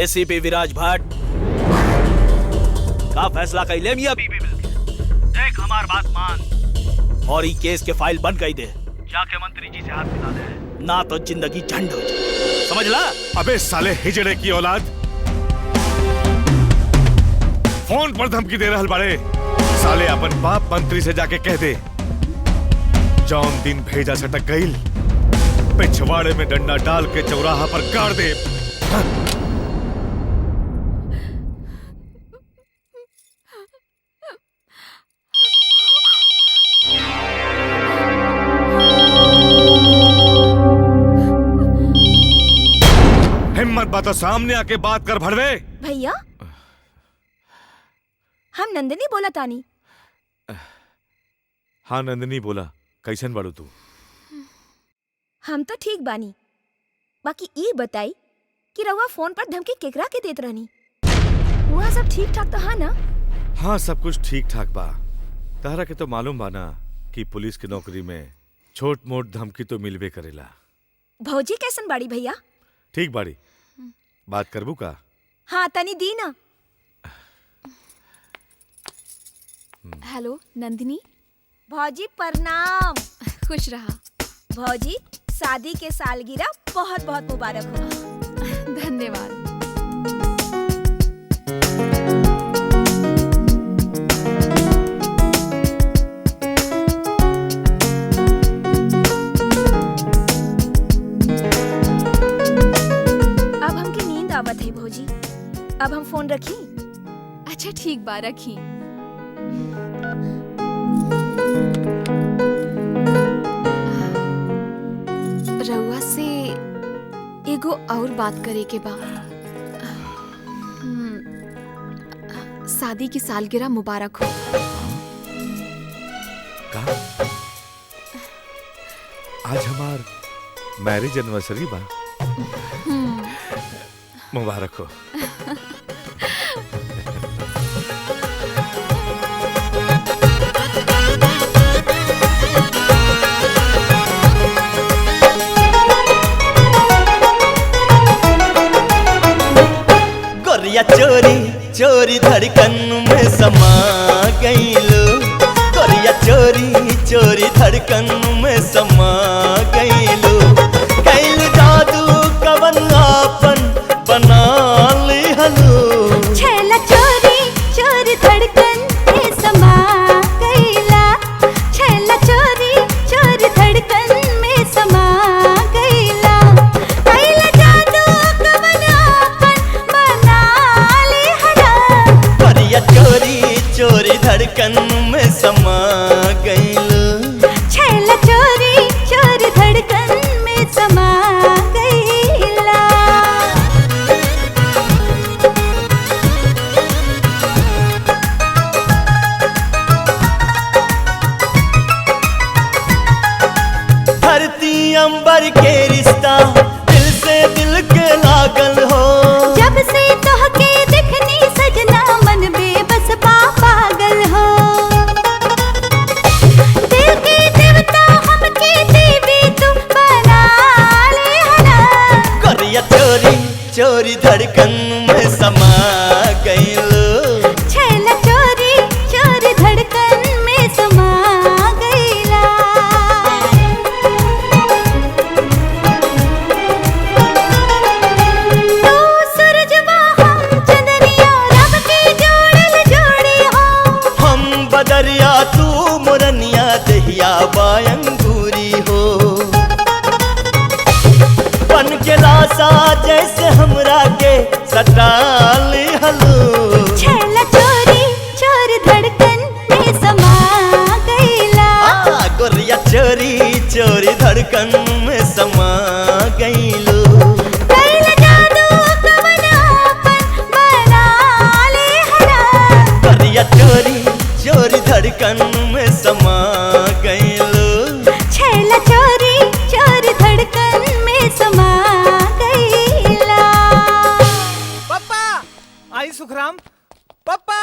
एसीपी विराज भट्ट का फैसला कैले मियां बीबी मिलके। देख हमार बात मान, और ये केस के फाइल बंद कर दे। जाके मंत्री जी से हाथ मिला दे, ना तो जिंदगी झंड हो जाए, समझ ला? अबे साले हिजड़े की औलाद, फोन पर धमकी दे रहल बाड़े। साले अपन बाप मंत्री से जाके कह दे, जौन दिन भेजा सटक गईल, पिछवाड़े में डंडा डाल के चौराहा पर गाड़ दे। हिम्मत बात तो सामने आके बात कर भड़वे। भैया हम नंदिनी बोला तानी। हाँ नंदिनी बोला, कैसन बाड़ू तू? हम तो ठीक बानी, बाकी ये बताई कि रउआ फोन पर धमकी केकरा के देत रहनी? वहाँ सब ठीक ठाक तो है ना? हाँ सब कुछ ठीक ठाक बा। तारा के तो मालूम बा ना कि पुलिस की नौकरी में छोट मोट धमकी तो मिलबे करेला। भौजी कैसन बाड़ी भैया? ठीक बाड़ी। बात करबू का? हाँ तनी दी ना। हेलो नंदिनी। भौजी प्रणाम। खुश रहा। भौजी शादी के सालगिरह बहुत बहुत मुबारक हो। धन्यवाद। अब हमके नींद आवत है भौजी, अब हम फोन रखी? अच्छा ठीक बा, रखी। रउआ से एगो और बात करे के बा। शादी की सालगिरह मुबारक हो। का? आज हमार मैरिज एनिवर्सरी बा। मुबारक हो। गोरिया चोरी चोरी धड़कन में समा गईलो, गोरिया चोरी चोरी धड़कन में समा गईलो। कैल जादू कवन आपन बना ली हलो। छैला चोरी चोरी धड़कन में समा गईला, छैला चोरी चोरी धड़कन में समा गईला। कैल जादू कवन आपन बना ली हलो। गोरिया चोरी चोरी धड़कन में समा गईलो। छैला चोरी चोरी धड़कन में समा गईला। धरती अंबर के रिश्ता दिल से दिल के लागल हो। जब से तोहके दिखनी सजना मन बेबस पागल हो। दिल के देवता हमके देवी तू बना ले हना। गोरिया चोरी चोरी धड़कन में समा गईलो। छैला चोरी चोरी धड़कन में समा गईला। तू सूरजवा हम चंदनिया रब के जोड़ल जोड़ी हो। हम बदरिया तू मुरनिया दहिया बायंगूरी हो। बन के लाशा जैसे हमरा के सटाली हलो। छैला चोरी चोरी धड़कन में समा गईला। गोरिया चोरी चोरी धड़कन में समा गईलो। कैल जादू कवन आपन बना ले हना। गोरिया चोरी चोरी धड़कन में समा गईलो। छैला चोरी चोरी धड़कन में समा गईला। पप्पा आई सुखराम, पप्पा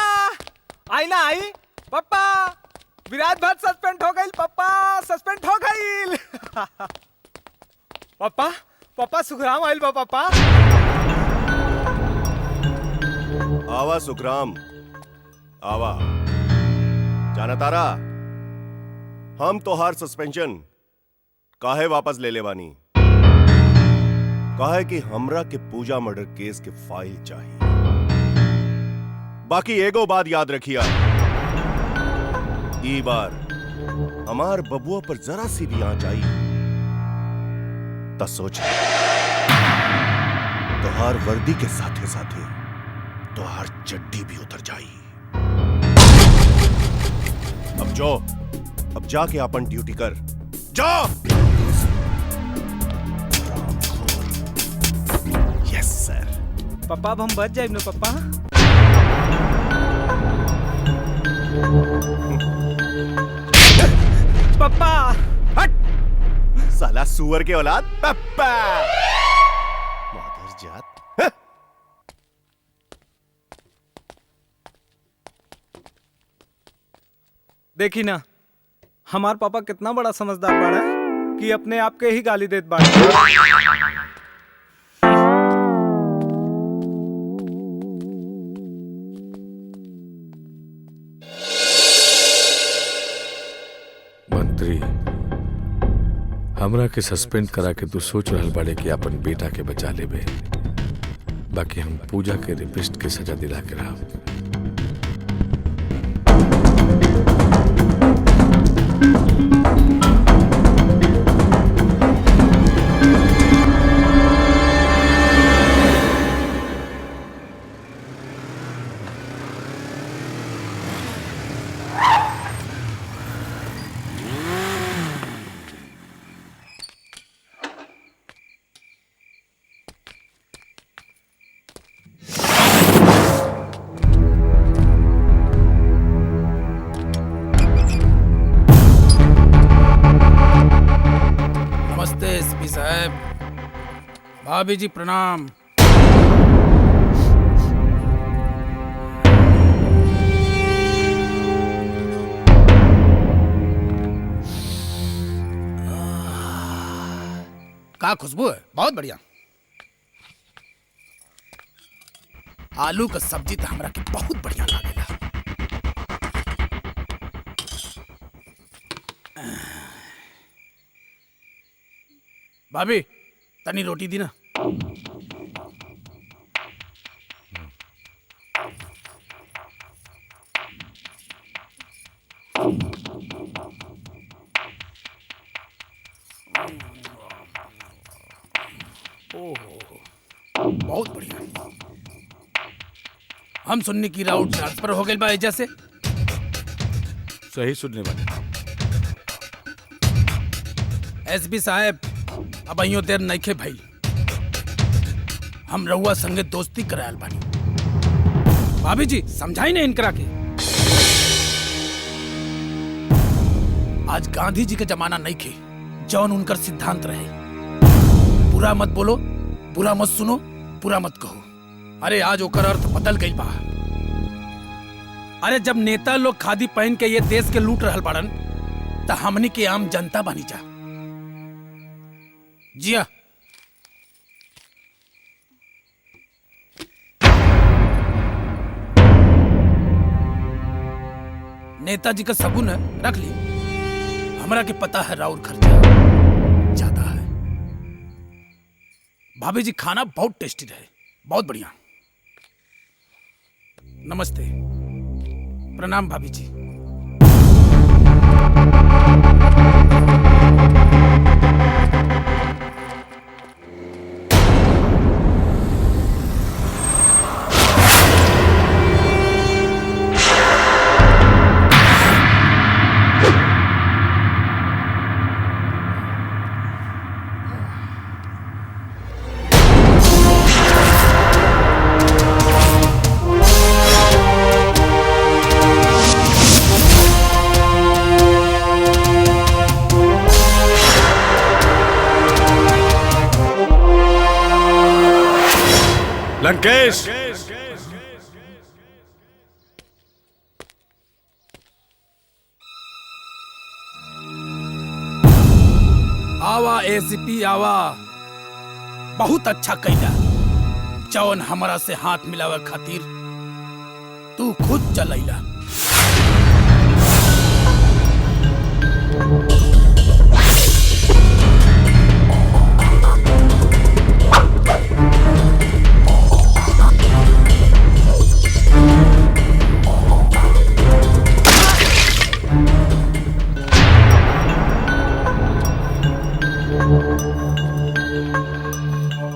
आई ना आई। पप्पा विराट भट्ट सस्पेंड हो गई। पप्पा सस्पेंड हो गई। पप्पा पप्पा सुखराम आइल बा। पप्पा आवा सुखराम आवा। जाना तारा हम तोहार सस्पेंशन काहे वापस ले लेवानी? काहे कि हमरा के पूजा मर्डर केस के फाइल चाहिए। बाकी एगो बात याद रखिया, ई बार हमार बबुआ पर जरा सी भी आंच आई तो सोच तोहार वर्दी के साथे साथे तोहार चड्डी भी उतर जाई। अब जाके अपन ड्यूटी कर, जा। यस सर। पापा अब हम बच जाए ना पापा। पापा हट साला सुअर के औलाद पप्पा मादर जात। देखी ना हमार पापा कितना बड़ा समझदार बाड़ा कि अपने आप के ही गाली देत बाड़ा। मंत्री हमरा के सस्पेंड करा के तू सोच रहल बाड़े कि अपन बेटा के बचा लेबे, बाकी हम पूजा के रेपिस्ट के सजा दिला के रहा। भाभी जी प्रणाम। का खुशबू है, बहुत बढ़िया। आलू का सब्जी तो हमरा के बहुत बढ़िया लागेला। भाभी तनी रोटी दी ना। बहुत बढ़िया। हम सुनने की राउट ट्रांसफर हो गई बा एजा से। सही सुनने वाले। एसपी साहब अब अइयो देर नइखे भइल। हम रउआ संगे दोस्ती करायल बानी। भाभी जी समझाई नहीं इनकरा के। आज गांधी जी के जमाना नइखे जौन उनकर सिद्धांत रहे, बुरा मत बोलो, बुरा मत सुनो, बुरा मत कहो। अरे आज ओकर अर्थ बदल गई बा। अरे जब नेता लोग खादी पहन के ये देश के लूट रहल बाड़न त हमनी के आम जनता बनी जा। जिया नेताजी का सगुन है, रख ली। हमरा के पता है राउर खर्चा ज्यादा है। भाभी जी खाना बहुत टेस्टी रहे, बहुत बढ़िया। नमस्ते, प्रणाम भाभी जी। लंकेश, आवा एसीपी आवा। बहुत अच्छा कैला जौन हमरा से हाथ मिलावे खातिर तू खुद चलैला।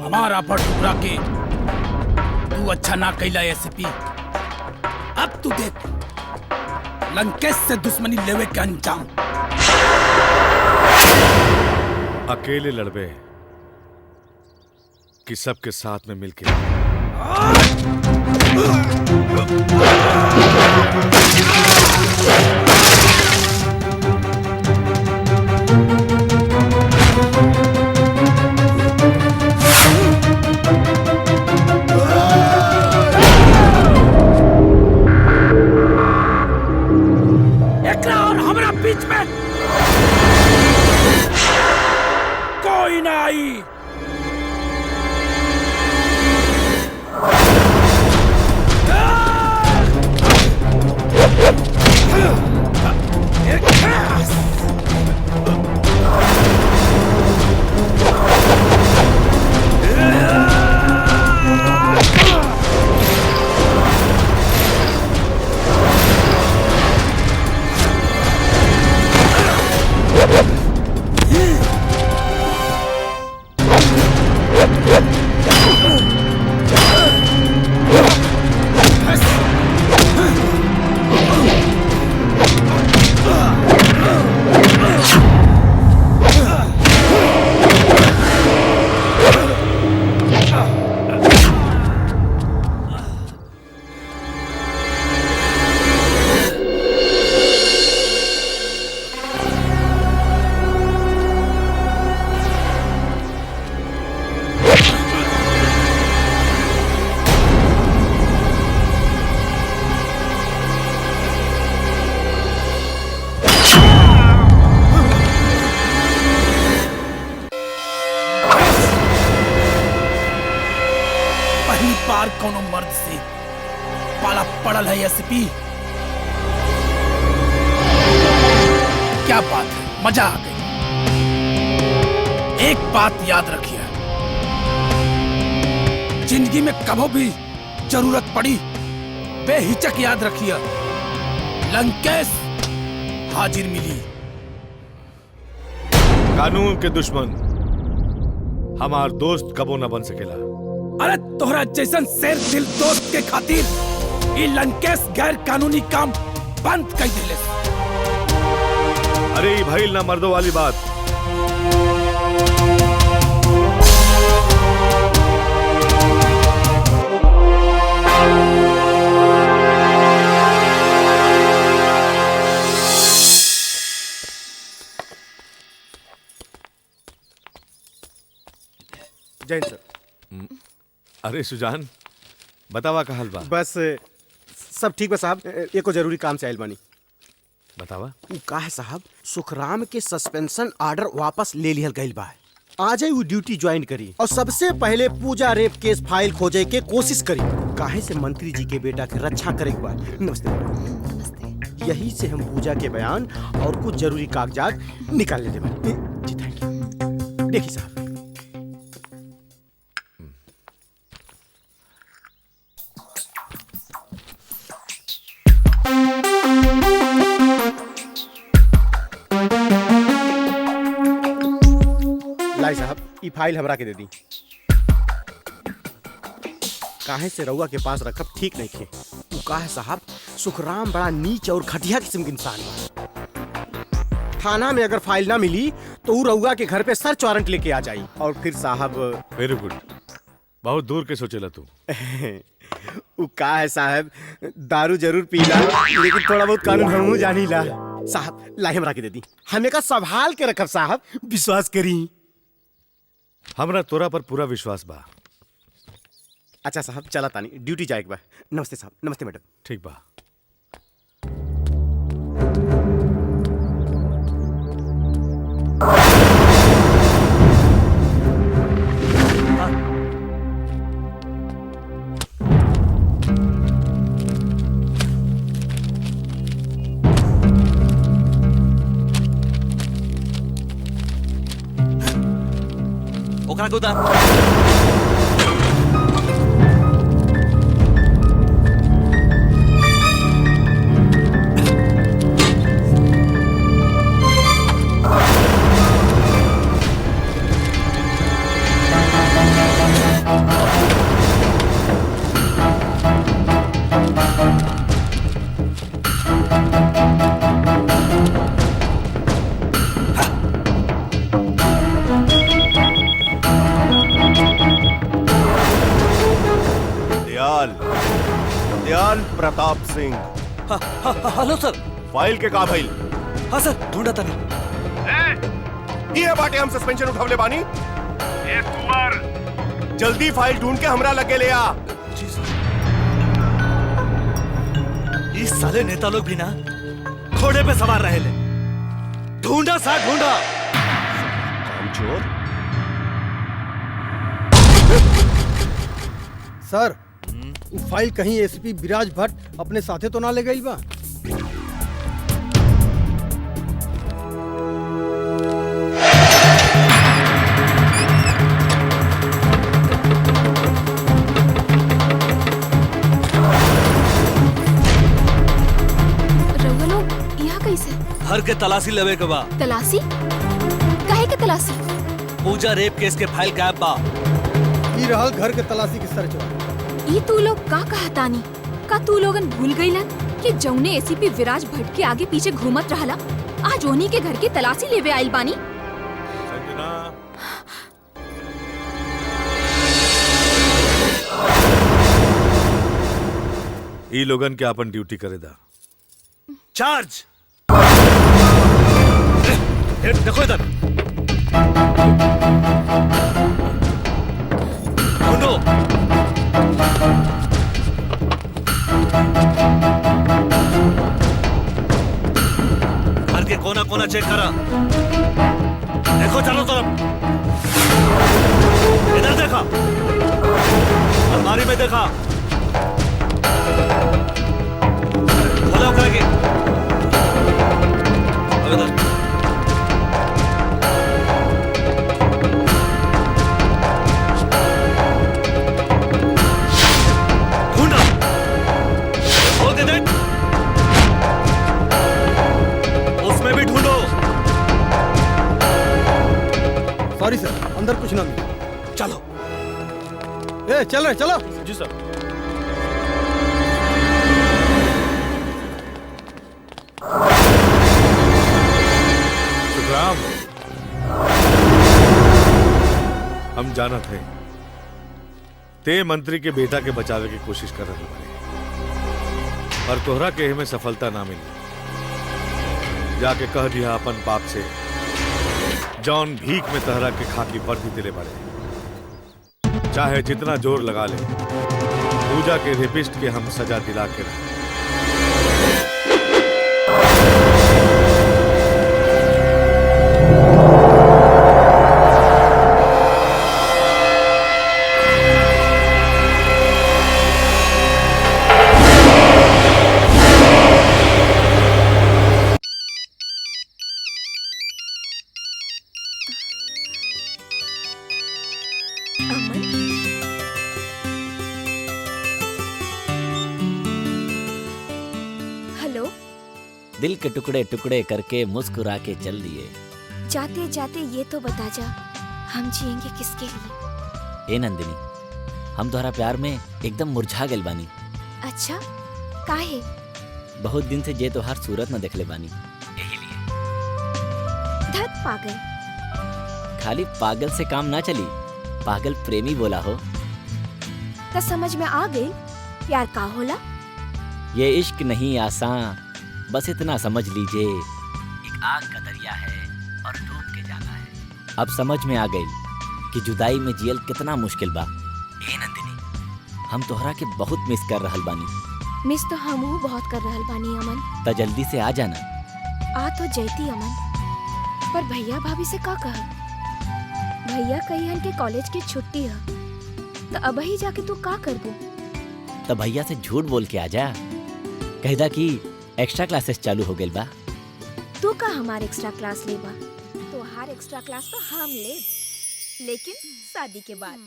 हमारा पर टुकड़ा के तू अच्छा ना कैला एसपी। अब तू देख लंकेश से दुश्मनी लेवे के अंजाम। अकेले लड़बे कि सबके साथ में मिलके? एकरा और हमरा बीच में कोई ना आई। बार कोनो मर्द से पाला पड़ल है एसपी। क्या बात है, मजा आ गई। एक बात याद रखिए, जिंदगी में कभी भी जरूरत पड़ी बेहिचक याद रखिए, लंकेश हाजिर मिली। कानून के दुश्मन हमार दोस्त कबो न बन सकेला। अरे तोहरा जैसन शेर दिल दोस्त के खातिर ये लंकेश गैर कानूनी काम बंद कर दिले। अरे भाई ना मर्दों वाली बात। जय सर। अरे सुजान, बतावा का हाल बा? बस सब ठीक बा साहब, एको जरूरी काम से आयल बानी। बतावा। उ का है साहब, सुखराम के सस्पेंशन ऑर्डर वापस ले लिहल गइल बा। आज ही वो ड्यूटी ज्वाइन करी और सबसे पहले पूजा रेप केस फाइल खोजे के कोशिश करी। काहे से मंत्री जी के बेटा के रक्षा करे के बा। नमस्ते। नमस्ते। यही से हम पूजा के बयान और कुछ जरूरी कागजात निकाल लेते बानी। जी थैंक यू। देखिए साहब, लाई साहब, ई फाइल हमरा के दे दी। काहे से रउआ के पास रखब ठीक नहीं थे। उ काहे साहब, सुखराम बड़ा नीच और घटिया किस्म के इंसान बा। थाना में अगर फाइल ना मिली तो उ रउआ के घर पे सर्च वारंट लेके आ जाई। और फिर साहब, वेरी गुड, बहुत दूर के सोचेला तू। उ का है साहब, दारू जरूर पीला लेकिन थोड़ा बहुत कानून हमहू जानीला। साहब लाई हमरा के दे दी, हमें का संभाल के रखब साहब, विश्वास करी। हमरा तोरा पर पूरा विश्वास बा। अच्छा साहब, चला तानी, ड्यूटी जाएक बा। नमस्ते साहब। नमस्ते मैडम। ठीक बा। ओकरा के उतार। दयाल प्रताप सिंह। हेलो सर। फाइल के का भइल? हाँ सर, ढूंढा था ये बाटे हम सस्पेंशन उठावले बानी। ए कुमार, जल्दी फाइल ढूंढ के हमरा लगे ले आ। इस साले नेता लोग भी ना घोड़े पे सवार रहे ले। ढूंढा सा ढूंढा। कामचोर। सर, वो फाइल कहीं एसपी विराज भट्ट अपने साथे तो ना ले गई बा? रउआ लोग यहाँ कैसे? हर के तलाशी लेवे के बा। तलाशी? काहे के तलाशी? पूजा रेप केस के फाइल गायब बा। ई रहल घर के तलाशी के सर्च। ई तू लोग का कहतानी? का तू लोगन भूल गईलन कि जौने एसीपी विराज भट्ट के आगे पीछे घूमत रहला आज ओनी के घर की तलाशी लेवे आइल बानी? ई लोगन के अपन ड्यूटी करे दा। चार्ज। देखो इधर। ढूंढो। घर के कोना कोना चेक करा। देखो चारों तरफ। इधर देखा। अलमारी में देखा। खोला करेंगे। अब इधर। ढूंढा। खोल के देख। उसमें भी ढूंढो। सॉरी सर, अंदर कुछ ना मिला। चलो। ए, चल रहे, चलो। जी सर। सुखराम, हम जाना थे ते मंत्री के बेटा के बचावे की कोशिश कर रहे बारे, और तोहरा के में सफलता ना मिली। जाके कह दिया अपन बाप से जॉन भीख में तहरा के खाकी वर्दी दिले बारे। चाहे जितना जोर लगा ले, पूजा के रेपिस्ट के हम सजा दिला के रहे। हेलो। दिल के टुकड़े टुकड़े करके मुस्कुरा के चल दिए। जाते जाते ये तो बता जा, हम जिएंगे किसके लिए? ए नंदिनी, हम तुम्हारा प्यार में एकदम मुरझा गए बानी। अच्छा, काहे? बहुत दिन से जे तोहार सूरत न देखले बानी। धत पागल। खाली पागल से काम ना चली, पागल प्रेमी बोला हो। तो समझ में आ गई प्यार का होला? ये इश्क नहीं आसान, बस इतना समझ लीजिए, एक आग का दरिया है और डूब के जाना है। अब समझ में आ गई कि जुदाई में जियल कितना मुश्किल बा। ए नंदिनी, हम तोहरा के बहुत मिस कर रहल बानी। मिस तो हमहू बहुत कर रहल बानी अमन। त जल्दी से आ जाना। आ तो जैती अमन, पर भैया भाभी से का कह? भैया कहियन के कॉलेज की छुट्टी है, तो अब ही जाके तू का करबो? तब भैया से झूठ बोल के आ जा, कहदा कि एक्स्ट्रा क्लासेस चालू हो गइल बा। तू का हमार एक्स्ट्रा क्लास लेबा? तो हर एक्स्ट्रा क्लास तो हम ले। लेकिन शादी के बाद।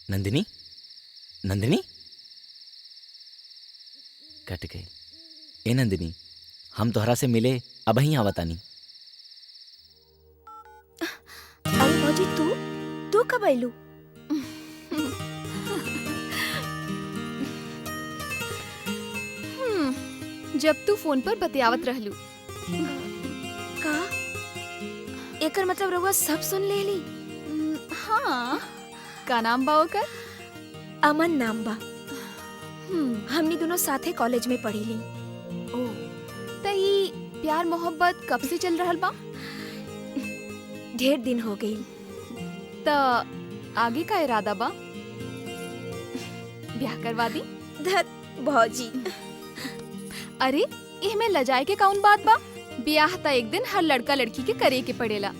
नंदिनी, नंदिनी कट गई। ए नंदिनी, हम तोहरा से मिले अब ही आवतानी। अरे भौजी तू कब आइलू? जब तू फोन पर बतियावत रहलू। का एकर मतलब रउआ सब सुन लेली? हाँ। का नाम बा ओकर? अमन नाम बा। हमनी दोनों साथे कॉलेज में पढ़ीली। ओ, तई प्यार मोहब्बत कब से चल रहल बा? ढेर दिन हो गई। त आगे का इरादा बा? ब्याह करवा दी? धत भौजी। अरे इहमें लजाए के कौन बात बा? ब्याह त एक दिन हर लड़का लड़की के करे के पड़ेला,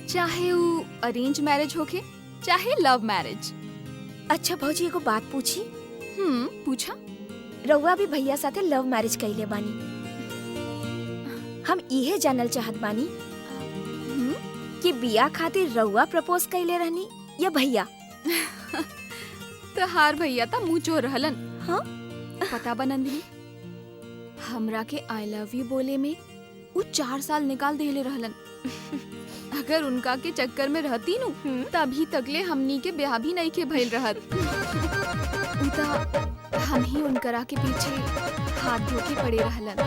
चाहे वो अरेंज मैरिज होके चाहे लव मैरिज। अच्छा भौजी एगो बात पूछी? पूछा। रउआ भी भैया साथे लव मैरिज कइले बानी। हम इहे जानल चाहत बानी कि बिया खातिर रउआ प्रपोज कइले रहनी या भैया? तो हार भैया ता मुँह चोर रहलन। हाँ? पता बा नंदिनी, हमरा के आई लव यू बोले में वो 4 साल निकाल देले रहलन। अगर उनका के चक्कर में रहती नु तभी तकले हमनी के ब्याह भी नहीं के भइल रहत। उता हम ही उनकरा के पीछे हाथ धो के पड़े रहलन।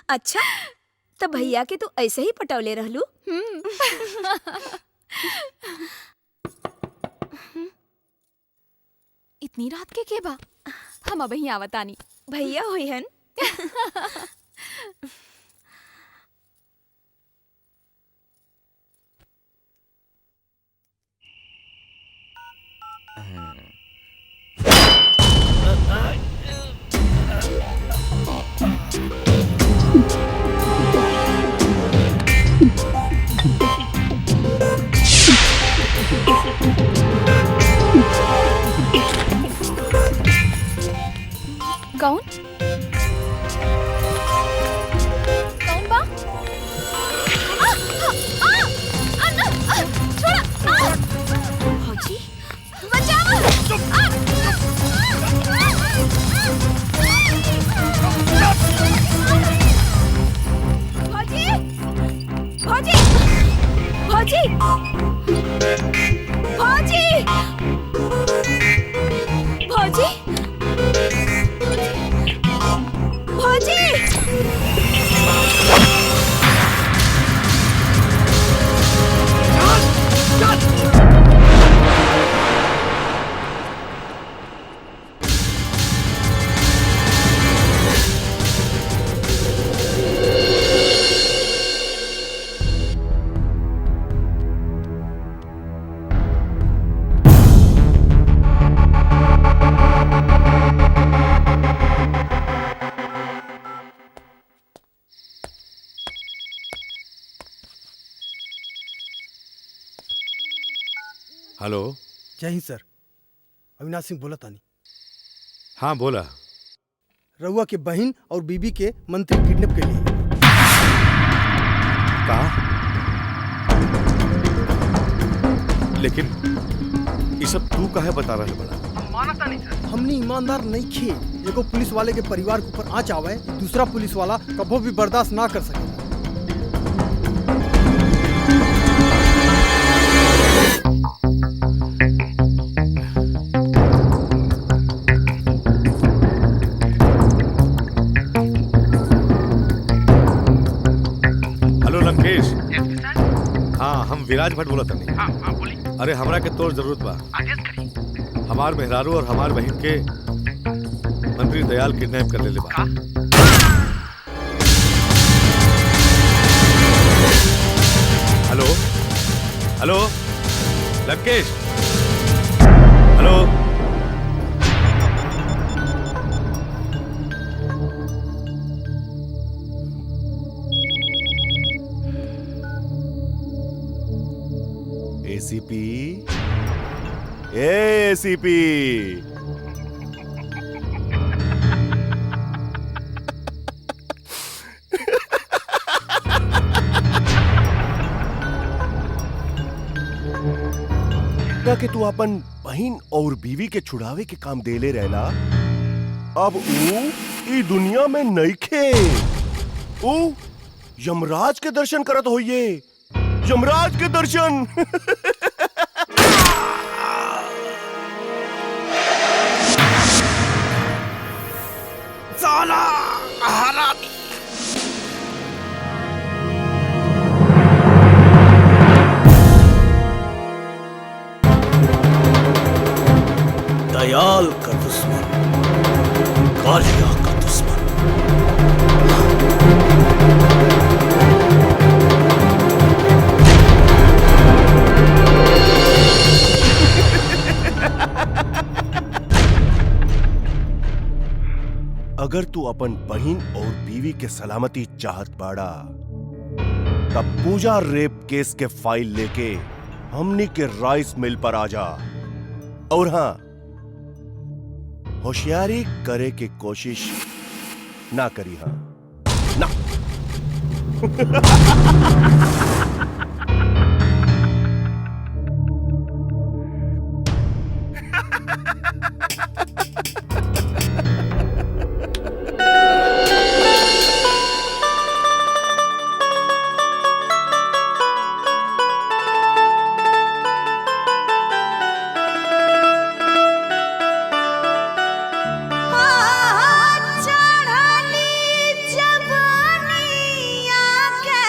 अच्छा तो भैया के तू ऐसे ही पटौले रहलू? इतनी रात के बा? हम अब ही आवतानी। भैया होई हन। कौन? कौन बा? छोड़ा! भौजी बचाओ! भौजी! भौजी! भौजी! भौजी! भौजी! भौजी! हेलो। जय हिंद सर, अविनाश सिंह बोला तानी। हाँ बोला। रउआ के बहन और बीबी के मंत्री किडनैप के लिए। लेकिन ये सब तू काहे बता रहे बड़ा? हमने ईमानदार नहीं खे। एगो पुलिस वाले के परिवार के ऊपर आँच आवे, दूसरा पुलिस वाला कभो भी बर्दाश्त ना कर सके। हेलो लंकेश। हाँ हम विराज भट्ट बोला तनी। हाँ बोली। अरे हमरा के तोर जरूरत बा। आदेश करी। हमार मेहरारू और हमार बहन के मंत्री दयाल किडनैप कर ले बा। Hello hello Lankesh. Hello ACP, ACP. कि तू अपन बहन और बीवी के छुड़ावे के काम देले रहला, अब ई दुनिया में नइखे। यमराज के दर्शन करत होइए, यमराज के दर्शन। साला हरामी। दयाल का दुश्मन, कालिया का दुश्मन। अगर तू अपन बहन और बीवी के सलामती चाहत बाड़ा, तब पूजा रेप केस के फाइल लेके हमनी के राइस मिल पर आ जा। और हाँ, होशियारी करे की कोशिश ना करी। हाँ ना। चढ़ली जवानिया के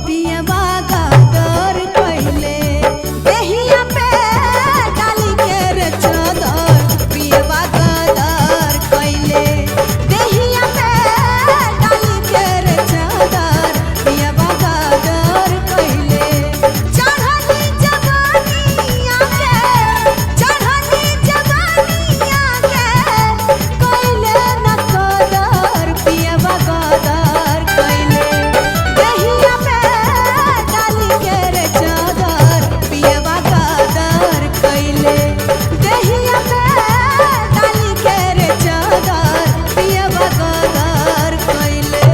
पियवा गागर कइले देहिया पे डाली के रे चादर पियवा गागर कइले देहिया पे डाली के रे चादर पियवा गागर कइले चढ़ली जवानिया के कइले न कदर पियवा गागर कइले देहिया पे डाली के रे चादर पियवा गागर कइले देहिया पे डाली के रे चादर पियवा गागर कइले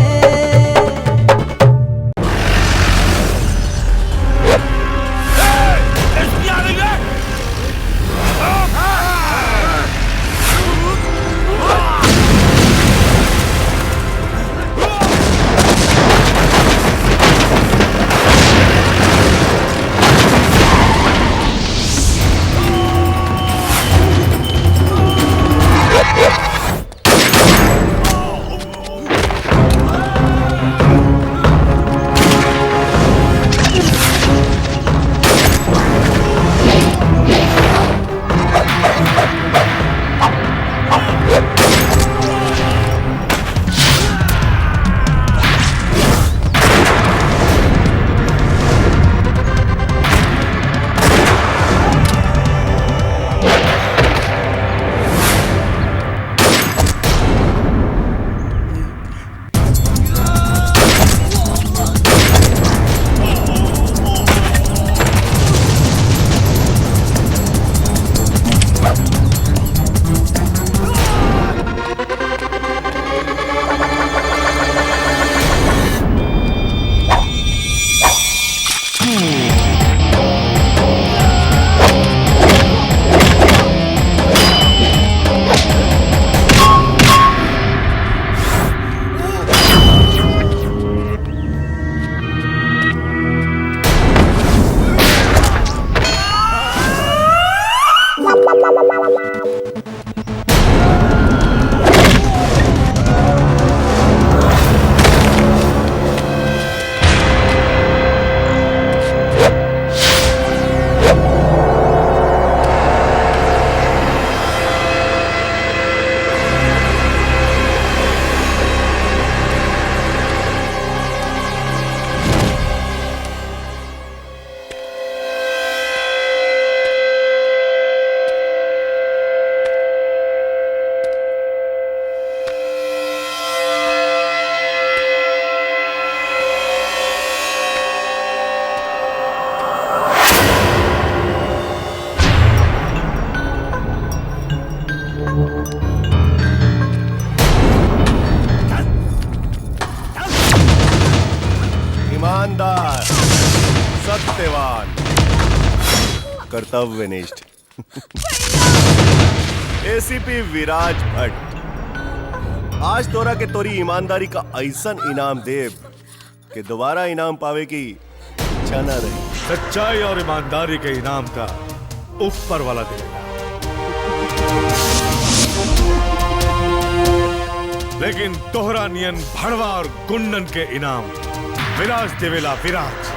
ईमानदार, सत्यवान, कर्तव्यनिष्ठ एसीपी विराज भट्ट आज तोरा के तोरी ईमानदारी का ऐसन इनाम देव कि दोबारा इनाम पावे की इच्छा न रही। सच्चाई और ईमानदारी के इनाम का ऊपर वाला देगा, लेकिन तोहरा नियन भड़वा और गुंडन के इनाम विराज देवेला विराज।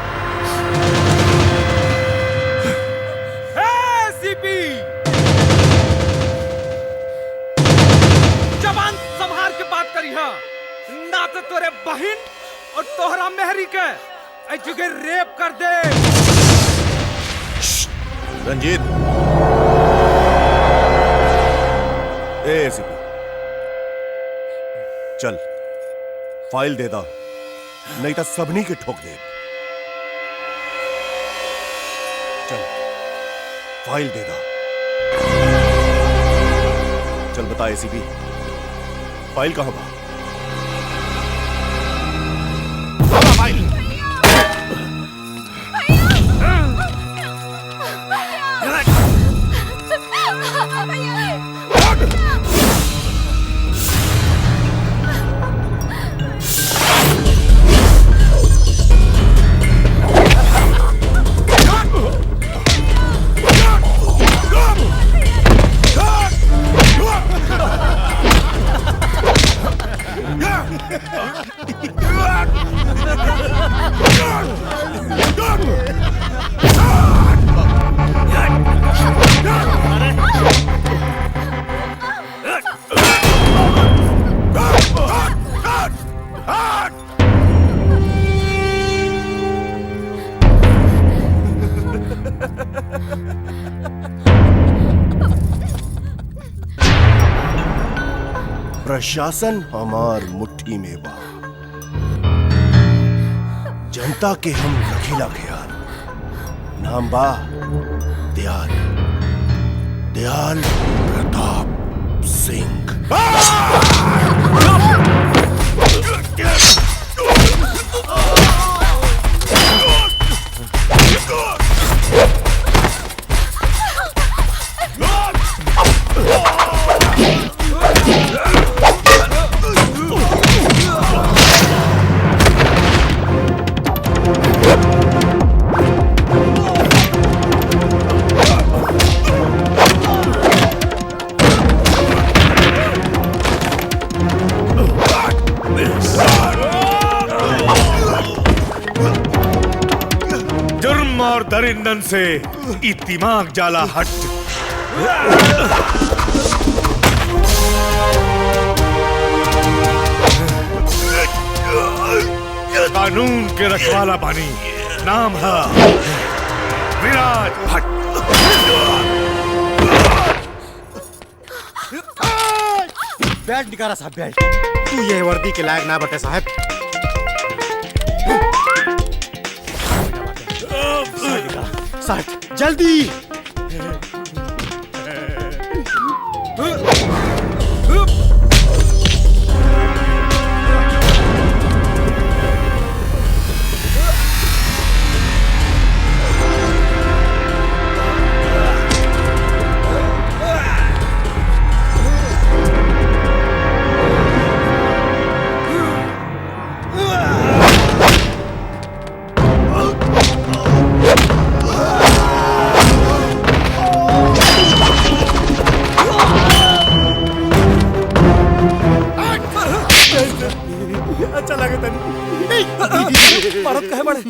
सीपी जवान संभार के बात करी है ना तो तोरे बहन और तोहरा मेहरी के ऐ जगह रेप कर दे। रंजीत, एसीपी चल फाइल दे दा, नहीं तो सबनी के ठोक दे। चल फाइल दे दा। चल बता एसीपी, फाइल कहां बा? फाइल प्रशासन हमार मुट्ठी में बा। जनता के हम रखिला ख्याल। नाम बा दयाल, दयाल प्रताप सिंह। जुर्म और दरिंदन से ई दिमाग जाला हट। कानून के रखवाला बानी। नाम है विराज भट्ट। बेल्ट निकाला साहब, बेल्ट। तू ये वर्दी के लायक ना बटे साहब। साहब जल्दी। अच्छा लगे तनी भारत कहे बड़े।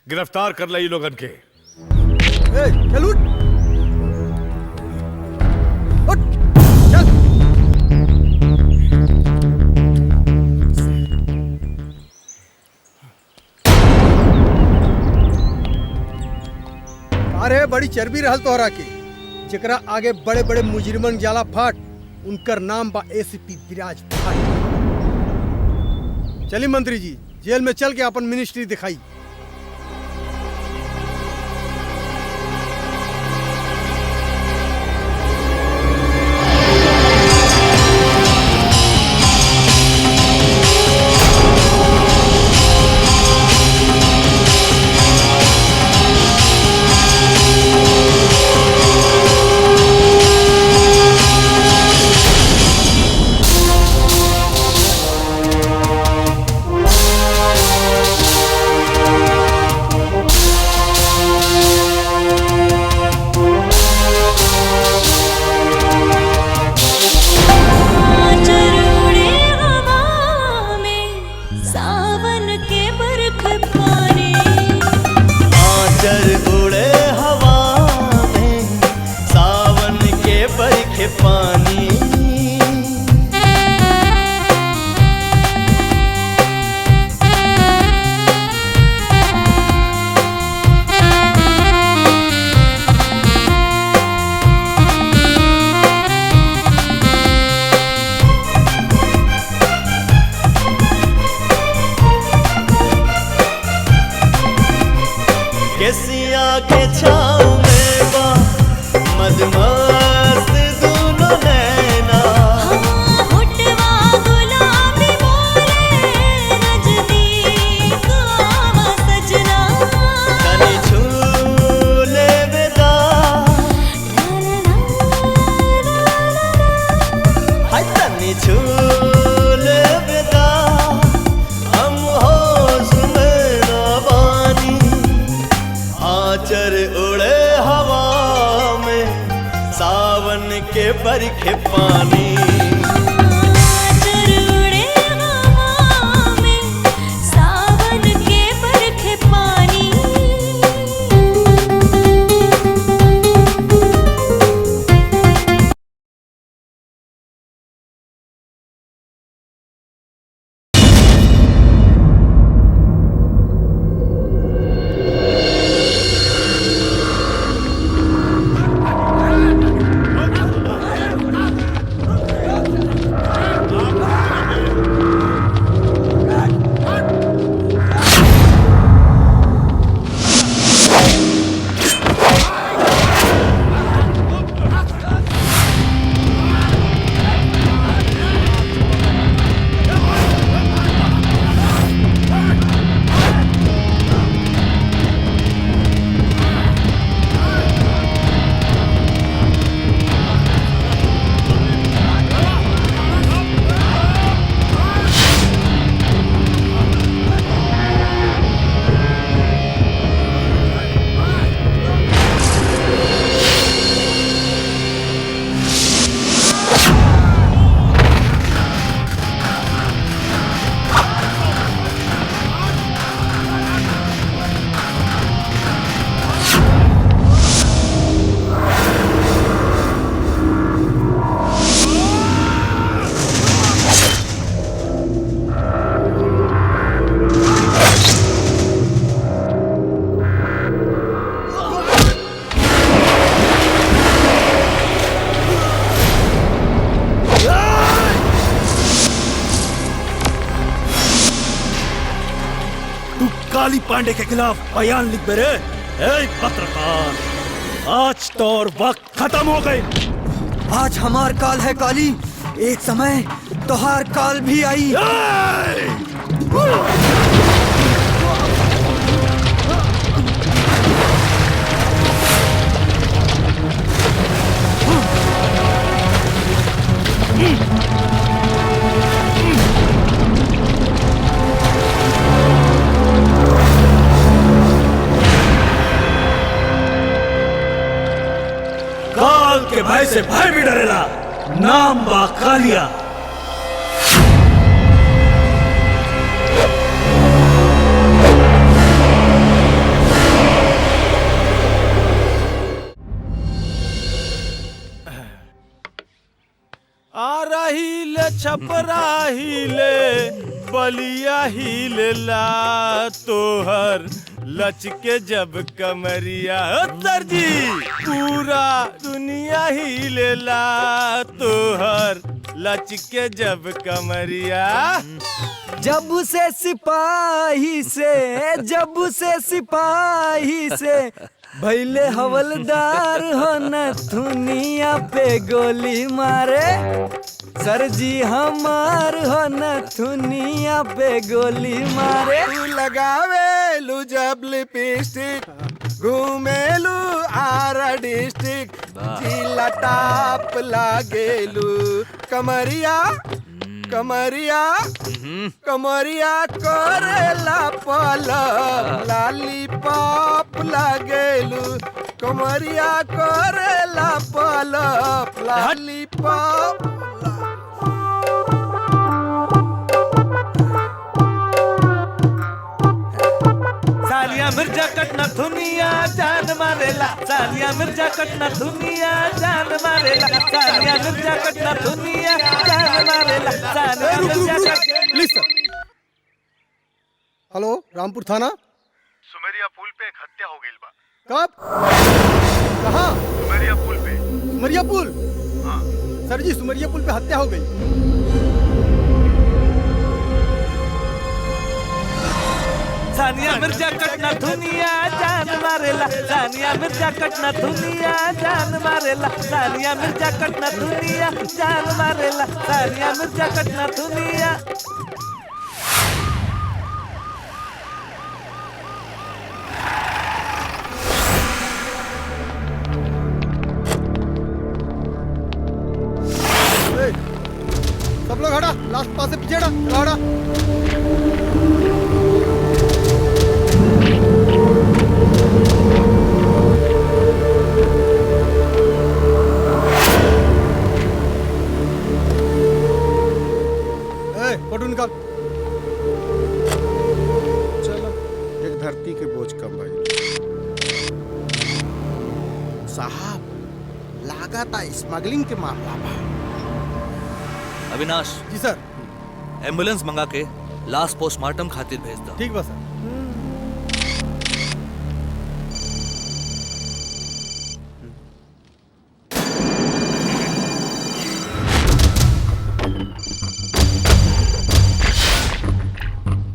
गिरफ्तार कर ली लोगन के। चल उठ। अरे बड़ी चर्बी रहल तोहरा के। जेकरा आगे बड़े बड़े मुजरिमन जाला फाट, उनकर नाम बा एसीपी विराज भाट। चली मंत्री जी, जेल में चल के अपन मिनिस्ट्री दिखाई। आचर उड़े हवा में सावन के बरखे पानी। केसिया के छाँव में बा मदमस्त दोनों नैना। होठवा गुलाबी बोले नजदीक आवा सजना। तनी झूले विदा हाय तनी झूले विदा हम होश में ना बानी। आचर उड़े हवा में सावन के बरखे पानी। आचर उड़े हवा में सावन के बरखे पानी। काली पांडे के खिलाफ बयान लिख दे रे। ए पत्रकार, आज तो और वक्त खत्म हो गई। आज हमार काल है काली, एक समय तोहार काल भी आई। काल के भय से भय भी डरेला, नाम बा कालिया। आ रही ले छपरा हिले बलिया हिले ला तोहर लचके जब कमरिया दर्जी पूरा दुनिया हिले ला तोहर लचके जब कमरिया। जब से सिपाही से भैले हवलदार हो न दुनिया पे गोली मारे। सर जी हमार हो न दुनिया पे गोली मारे। तू लगावेलू जब लिपस्टिक घूमेलू आरा डिस्ट्रिक्ट जिला टाप लागेलू कमरिया कमरिया कमरिया करेला पलप लॉलीपॉप लागेलू कमरिया करेला पलप लॉलीपॉप। सालिया सानिया मिर्जा कटना दुनिया जान मारेला, सानिया मिर्जा कटना दुनिया जान मारेला, सानिया मिर्जा कटना दुनिया जान मारेला, सानिया मिर्जा कटना। Please sir. हेलो, रामपुर थाना। सुमेरिया पुल पे एक हत्या हो गई बा। कब? कहाँ? सुमेरिया पुल पे। सुमरिया पुल? हाँ। सर जी, सुमरिया पुल पे हत्या हो गई। सानिया मिर्जा कटना दुनिया जान मारेला, सानिया मिर्जा कटना दुनिया जान मारेला, सानिया मिर्जा कटना दुनिया जान मारेला, सानिया मिर्जा कटना दुनिया। सब लोग हटा, लास्ट पास से पीछे हटा, हटा। फोटो निकाल। चलो, एक धरती के बोझ कम भाई। साहब, लागता स्मगलिंग के मामला बा। अविनाश। जी सर। एम्बुलेंस मंगा के लास्ट पोस्टमार्टम खातिर भेज दो। ठीक बा सर।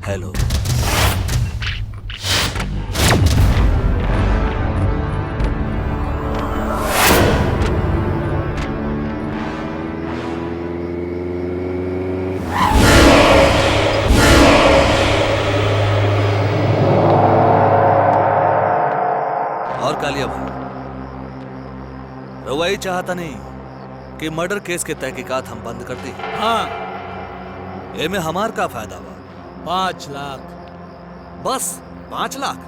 हेलो। और कालिया भाई, रउआ ही चाहता नहीं कि मर्डर केस के तहकीकात हम बंद कर दी? हाँ। एमे हमार का फायदा बा? 5 लाख। बस 5 लाख?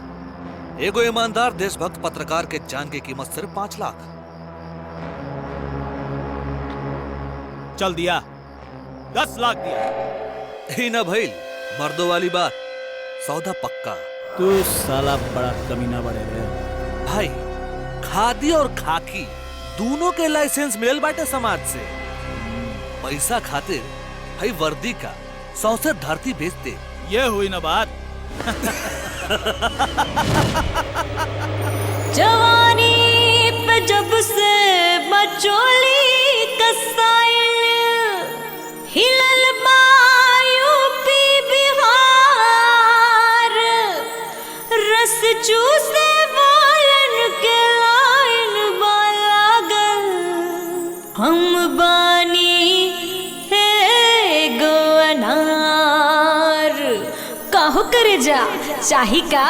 एगो ईमानदार देशभक्त पत्रकार के जान की कीमत सिर्फ 5 लाख। चल दिया, 10 लाख दिया। ही ना भइल, मर्दों वाली बात, सौदा पक्का। तू साला बड़ा कमीना बड़े रे। भाई, खादी और खाकी दोनों के लाइसेंस मिलल बाटे समाज से। पैसा खातिर भाई वर्दी का 100 से धरती बेचते। ये हुई ना बात। जवानी पे जब से बचोली कसाइल, हिलल यूपी बिहार, रस चूसे वालन के लाइन लागल, हम बानी एगो अनार। काहो करे जा चाही का?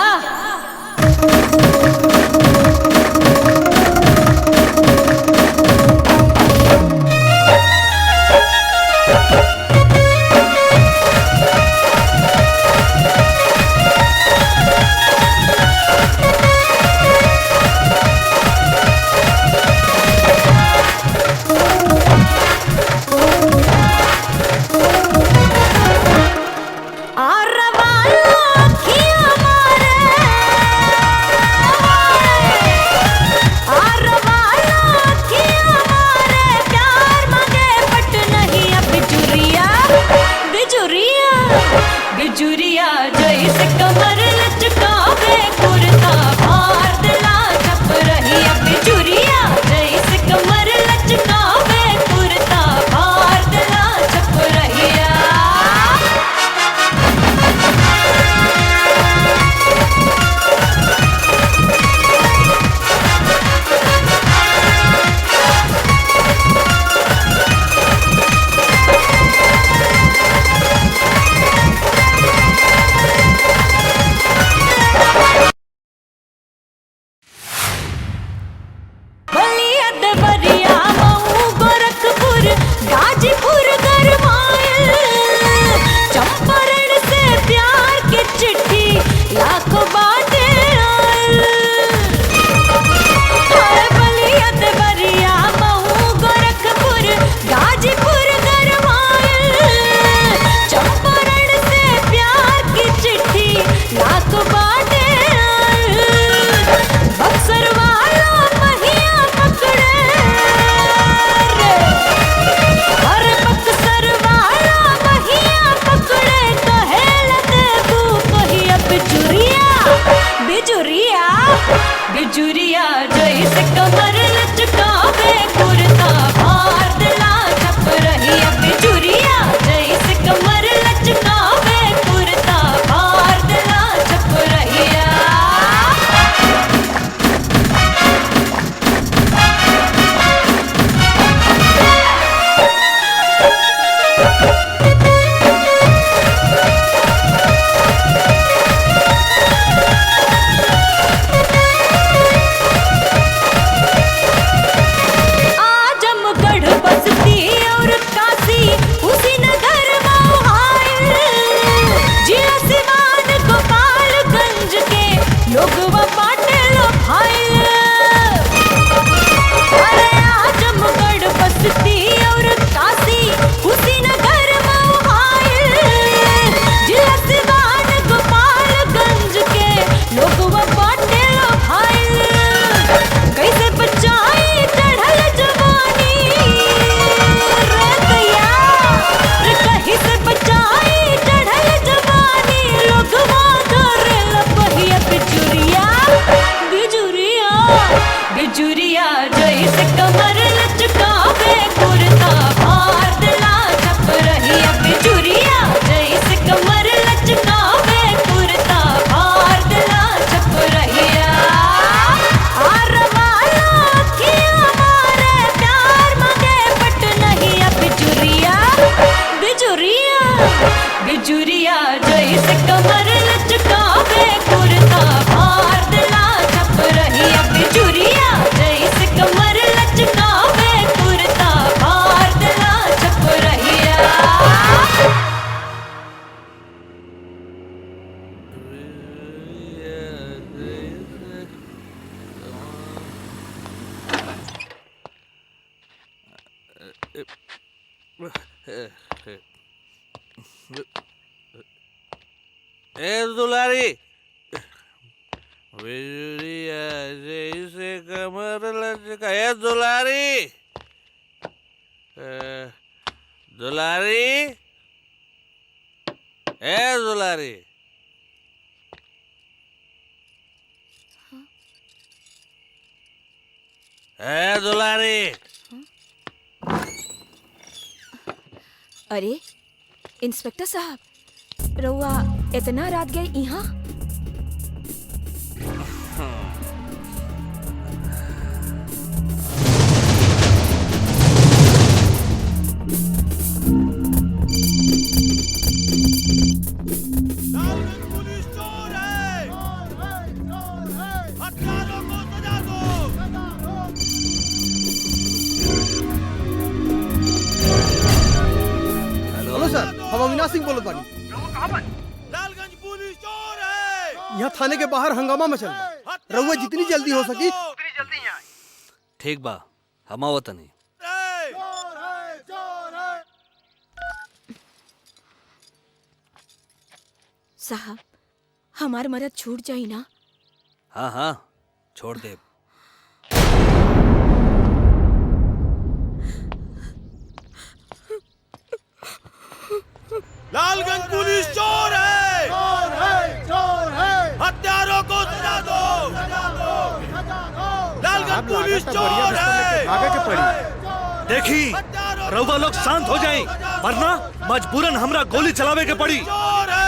बिजुरिया जैसे कमर लचकावे कुर्ता भार दिला छप रही बिजुरिया जैसे कमर लचकावे कुर्ता भार दिला छप रहिया आजमगढ़ बस्ती और काशी उसी नगर मोहाइल जिला सिवान गोपालगंज के लोग बाटे लो भाईल अरे आजमगढ़ बस्ती और काशी उसी नगर मोहाइल जिला सिवान गोपालगंज के लोग बाटे लो भाईल कैसे बचाई चढ़ल जवानी रे गया रे कहीं से बचाई चढ़ल जवानी लोगवा करे लपहिया बिजुरिया बिजुरिया बिजुरिया जैसे कमर लचकावे कुर्ता भार दिला छप रहिया बिजुरिया जैसे कमर लचकावे कुर्ता भार दिला छप रहिया बिजुरिया बिजुरिया जैसे कमर लचकावे कुर्ता भार दिला छप रहिया बिजुरिया जैसे कमर लचकावे कुर्ता भार दिला छप रहिया ए दुलारी बिजुरिया जैसे कमर लचका ए दुलारी दुलारी ए दुलारी ए दुलारी अरे इंस्पेक्टर साहब रउआ इतना रात गए यहाँ हेलो सर, हम अविनाश सिंह बोलत बानी। यहाँ थाने के बाहर हंगामा मचल बा। रउआ जितनी जल्दी हो सकी उतनी जल्दी यहाँ आई। ठीक बा हम आवत नहीं साहब हमार मरद छूट जाई ना। हाँ हाँ छोड़ दे लालगंज पुलिस चोर है चोर है चोर है हत्यारों को सजा दो लालगंज पुलिस चोर है आगे के पड़ी देखी रउआ लोग शांत हो जाएं वरना मजबूरन हमरा गोली चलावे के पड़ी चोर है